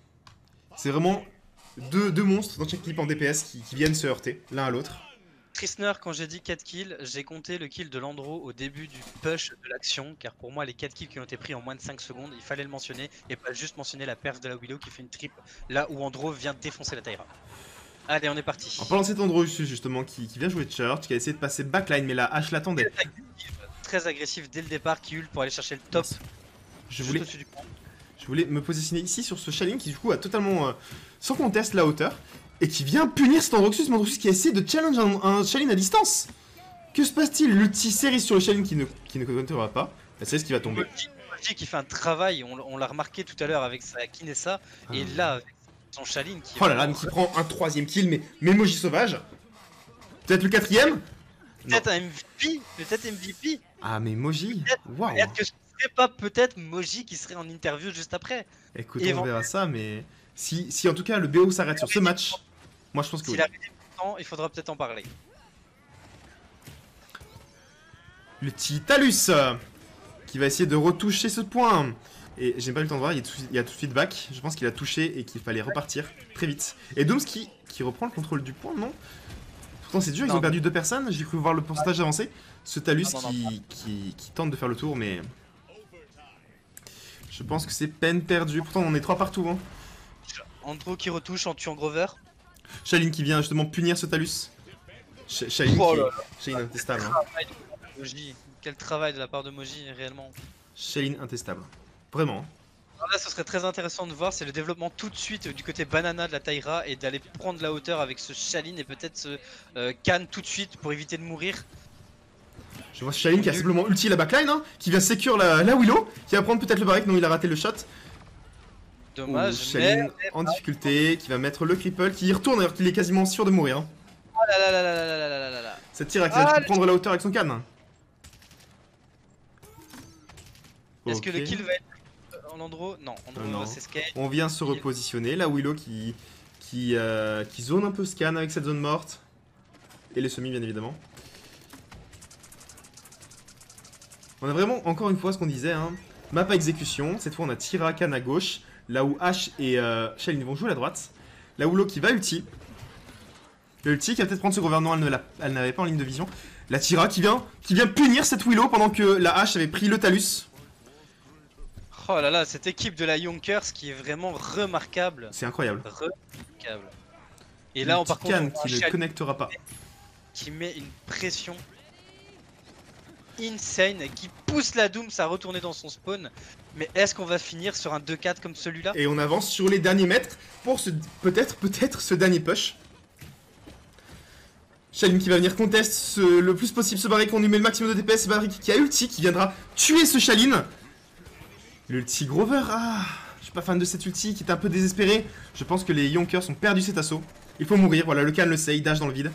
[SPEAKER 1] C'est vraiment deux monstres dans chaque équipe en DPS qui viennent se heurter l'un à l'autre.
[SPEAKER 2] Tristner, quand j'ai dit 4 kills, j'ai compté le kill de Landro au début du push de l'action, car pour moi les 4 kills qui ont été pris en moins de 5 secondes, il fallait le mentionner, et pas juste mentionner la perf de la Willow qui fait une triple, là où Andro vient défoncer la Taira. Allez, on est parti.
[SPEAKER 1] En parlant de cet Androxus justement qui vient jouer Church, qui a essayé de passer backline, mais la hache l'attendait.
[SPEAKER 2] Très agressif dès le départ, qui ult pour aller chercher le top.
[SPEAKER 1] Je voulais me positionner ici sur ce Shaline qui du coup a totalement sans conteste la hauteur et qui vient punir cet Androxus, qui a essayé de challenge un Shaline à distance. Que se passe-t-il? L'ulti série sur le Shaline qui ne comptera pas. C'est ce qui va tomber.
[SPEAKER 2] Moji qui fait un travail, on l'a remarqué tout à l'heure avec sa Kinessa, et là avec son Shaline qui...
[SPEAKER 1] Oh là là, mais qui prend un 3ème kill, mais Moji sauvage. Peut-être le 4ème.
[SPEAKER 2] Peut-être un MVP, peut-être MVP.
[SPEAKER 1] Ah mais Moji, waouh.
[SPEAKER 2] Peut-être que ce serait pas peut-être Moji qui serait en interview juste après.
[SPEAKER 1] Écoute, on verra ça, mais si en tout cas le BO s'arrête sur ce match, moi je pense que
[SPEAKER 2] s'il arrive il faudra peut-être en parler.
[SPEAKER 1] Le petit Talus qui va essayer de retoucher ce point. Et j'ai pas eu le temps de voir, il y a tout de suite back. Je pense qu'il a touché et qu'il fallait repartir très vite. Et Dooms qui reprend le contrôle du point, non? Pourtant c'est dur, ils ont perdu 2 personnes, j'ai cru voir le pourcentage avancé. Ce Talus qui tente de faire le tour, mais... Je pense que c'est peine perdue, pourtant on est 3 partout. Hein.
[SPEAKER 2] Andro qui retouche en tuant Grover.
[SPEAKER 1] Shaline qui vient justement punir ce Talus. Shaline intestable. Hein.
[SPEAKER 2] Quel travail de la part de Moji réellement.
[SPEAKER 1] Shaline intestable. Vraiment.
[SPEAKER 2] Alors là ce serait très intéressant de voir, c'est le développement tout de suite du côté banana de la Taira et d'aller prendre la hauteur avec ce Shaline et peut-être ce Can tout de suite pour éviter de mourir.
[SPEAKER 1] Je vois Shaline qui a simplement ulti la backline, hein, qui vient secure la Willow, qui va prendre peut-être le barrique, non il a raté le shot.
[SPEAKER 2] Dommage,
[SPEAKER 1] Shaline en difficulté, qui va mettre le cripple, qui y retourne alors qu'il est quasiment sûr de mourir. Hein.
[SPEAKER 2] Oh là là là là là là là là là.
[SPEAKER 1] Cette Tira qui va prendre la hauteur avec son can.
[SPEAKER 2] Est-ce que le kill va être... Landro? Non, Landro
[SPEAKER 1] Non.
[SPEAKER 2] s'escape.
[SPEAKER 1] On vient se repositionner. Là, Willow qui zone un peu scan avec cette zone morte. Et les semis, bien évidemment. On a vraiment, encore une fois, ce qu'on disait, hein. Map à exécution. Cette fois, on a Tira, Khan à gauche. Là où Ash et Shelly vont jouer à droite. Là, Willow qui va ulti. Le ulti qui va peut-être prendre ce gouvernement, elle n'avait pas en ligne de vision. La Tira qui vient punir cette Willow pendant que la Ash avait pris le talus.
[SPEAKER 2] Oh là là, cette équipe de la Yonkers qui est vraiment remarquable.
[SPEAKER 1] C'est incroyable.
[SPEAKER 2] Remarquable. Et là, par contre,
[SPEAKER 1] Khan qui ne connectera pas.
[SPEAKER 2] Qui met une pression insane, qui pousse la Dooms à retourner dans son spawn. Mais est-ce qu'on va finir sur un 2-4 comme celui-là?
[SPEAKER 1] Et on avance sur les derniers mètres pour peut-être ce dernier push. Shalim qui va venir contest le plus possible ce Barik, on lui met le maximum de DPS, Barik qui a ulti, qui viendra tuer ce Shalim. L'ulti Grover, je suis pas fan de cet ulti qui est un peu désespéré. Je pense que les Yonkers ont perdu cet assaut. Il faut mourir, voilà, le Khan le sait, il dash dans le vide.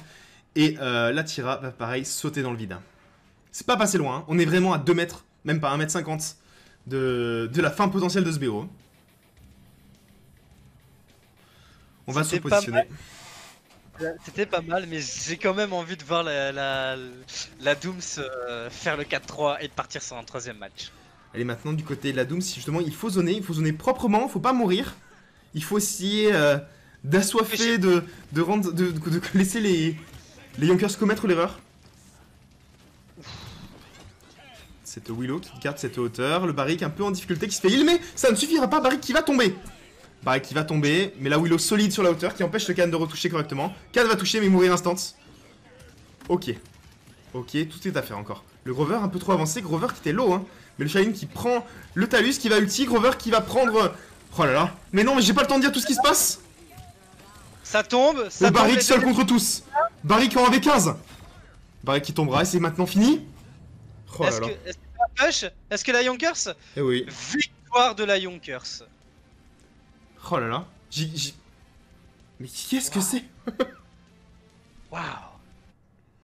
[SPEAKER 1] Et la Tira va pareil sauter dans le vide. C'est pas passé loin, hein. On est vraiment à 2 mètres, même pas 1m50 de la fin potentielle de ce BO. On va se positionner.
[SPEAKER 2] C'était pas mal, mais j'ai quand même envie de voir la Dooms faire le 4-3 et de partir sur un 3ème match.
[SPEAKER 1] Elle est maintenant du côté de la Dooms, justement, il faut zoner proprement, faut pas mourir. Il faut essayer d'assoiffer, de laisser les Yonkers commettre l'erreur. Cette Willow qui garde cette hauteur, le Barik un peu en difficulté qui se fait heal, mais ça ne suffira pas, Barik qui va tomber. Barik qui va tomber, mais la Willow solide sur la hauteur qui empêche le Khan de retoucher correctement. Khan va toucher mais mourir instant. Ok. Ok, tout est à faire encore. Le Grover un peu trop avancé, Grover qui était low, hein. Mais le Shalim qui prend le talus, qui va ulti, Grover qui va prendre... Oh là là. Mais non, mais j'ai pas le temps de dire tout ce qui se passe.
[SPEAKER 2] Ça tombe, ça
[SPEAKER 1] Le Barik
[SPEAKER 2] tombe,
[SPEAKER 1] seul contre tous. Barik en AV15. Barik qui tombera et c'est maintenant fini. Oh là là.
[SPEAKER 2] Est-ce que la push? Est-ce que la Yonkers?
[SPEAKER 1] Eh oui.
[SPEAKER 2] Victoire de la Yonkers.
[SPEAKER 1] Oh là là. Mais qu'est-ce que c'est?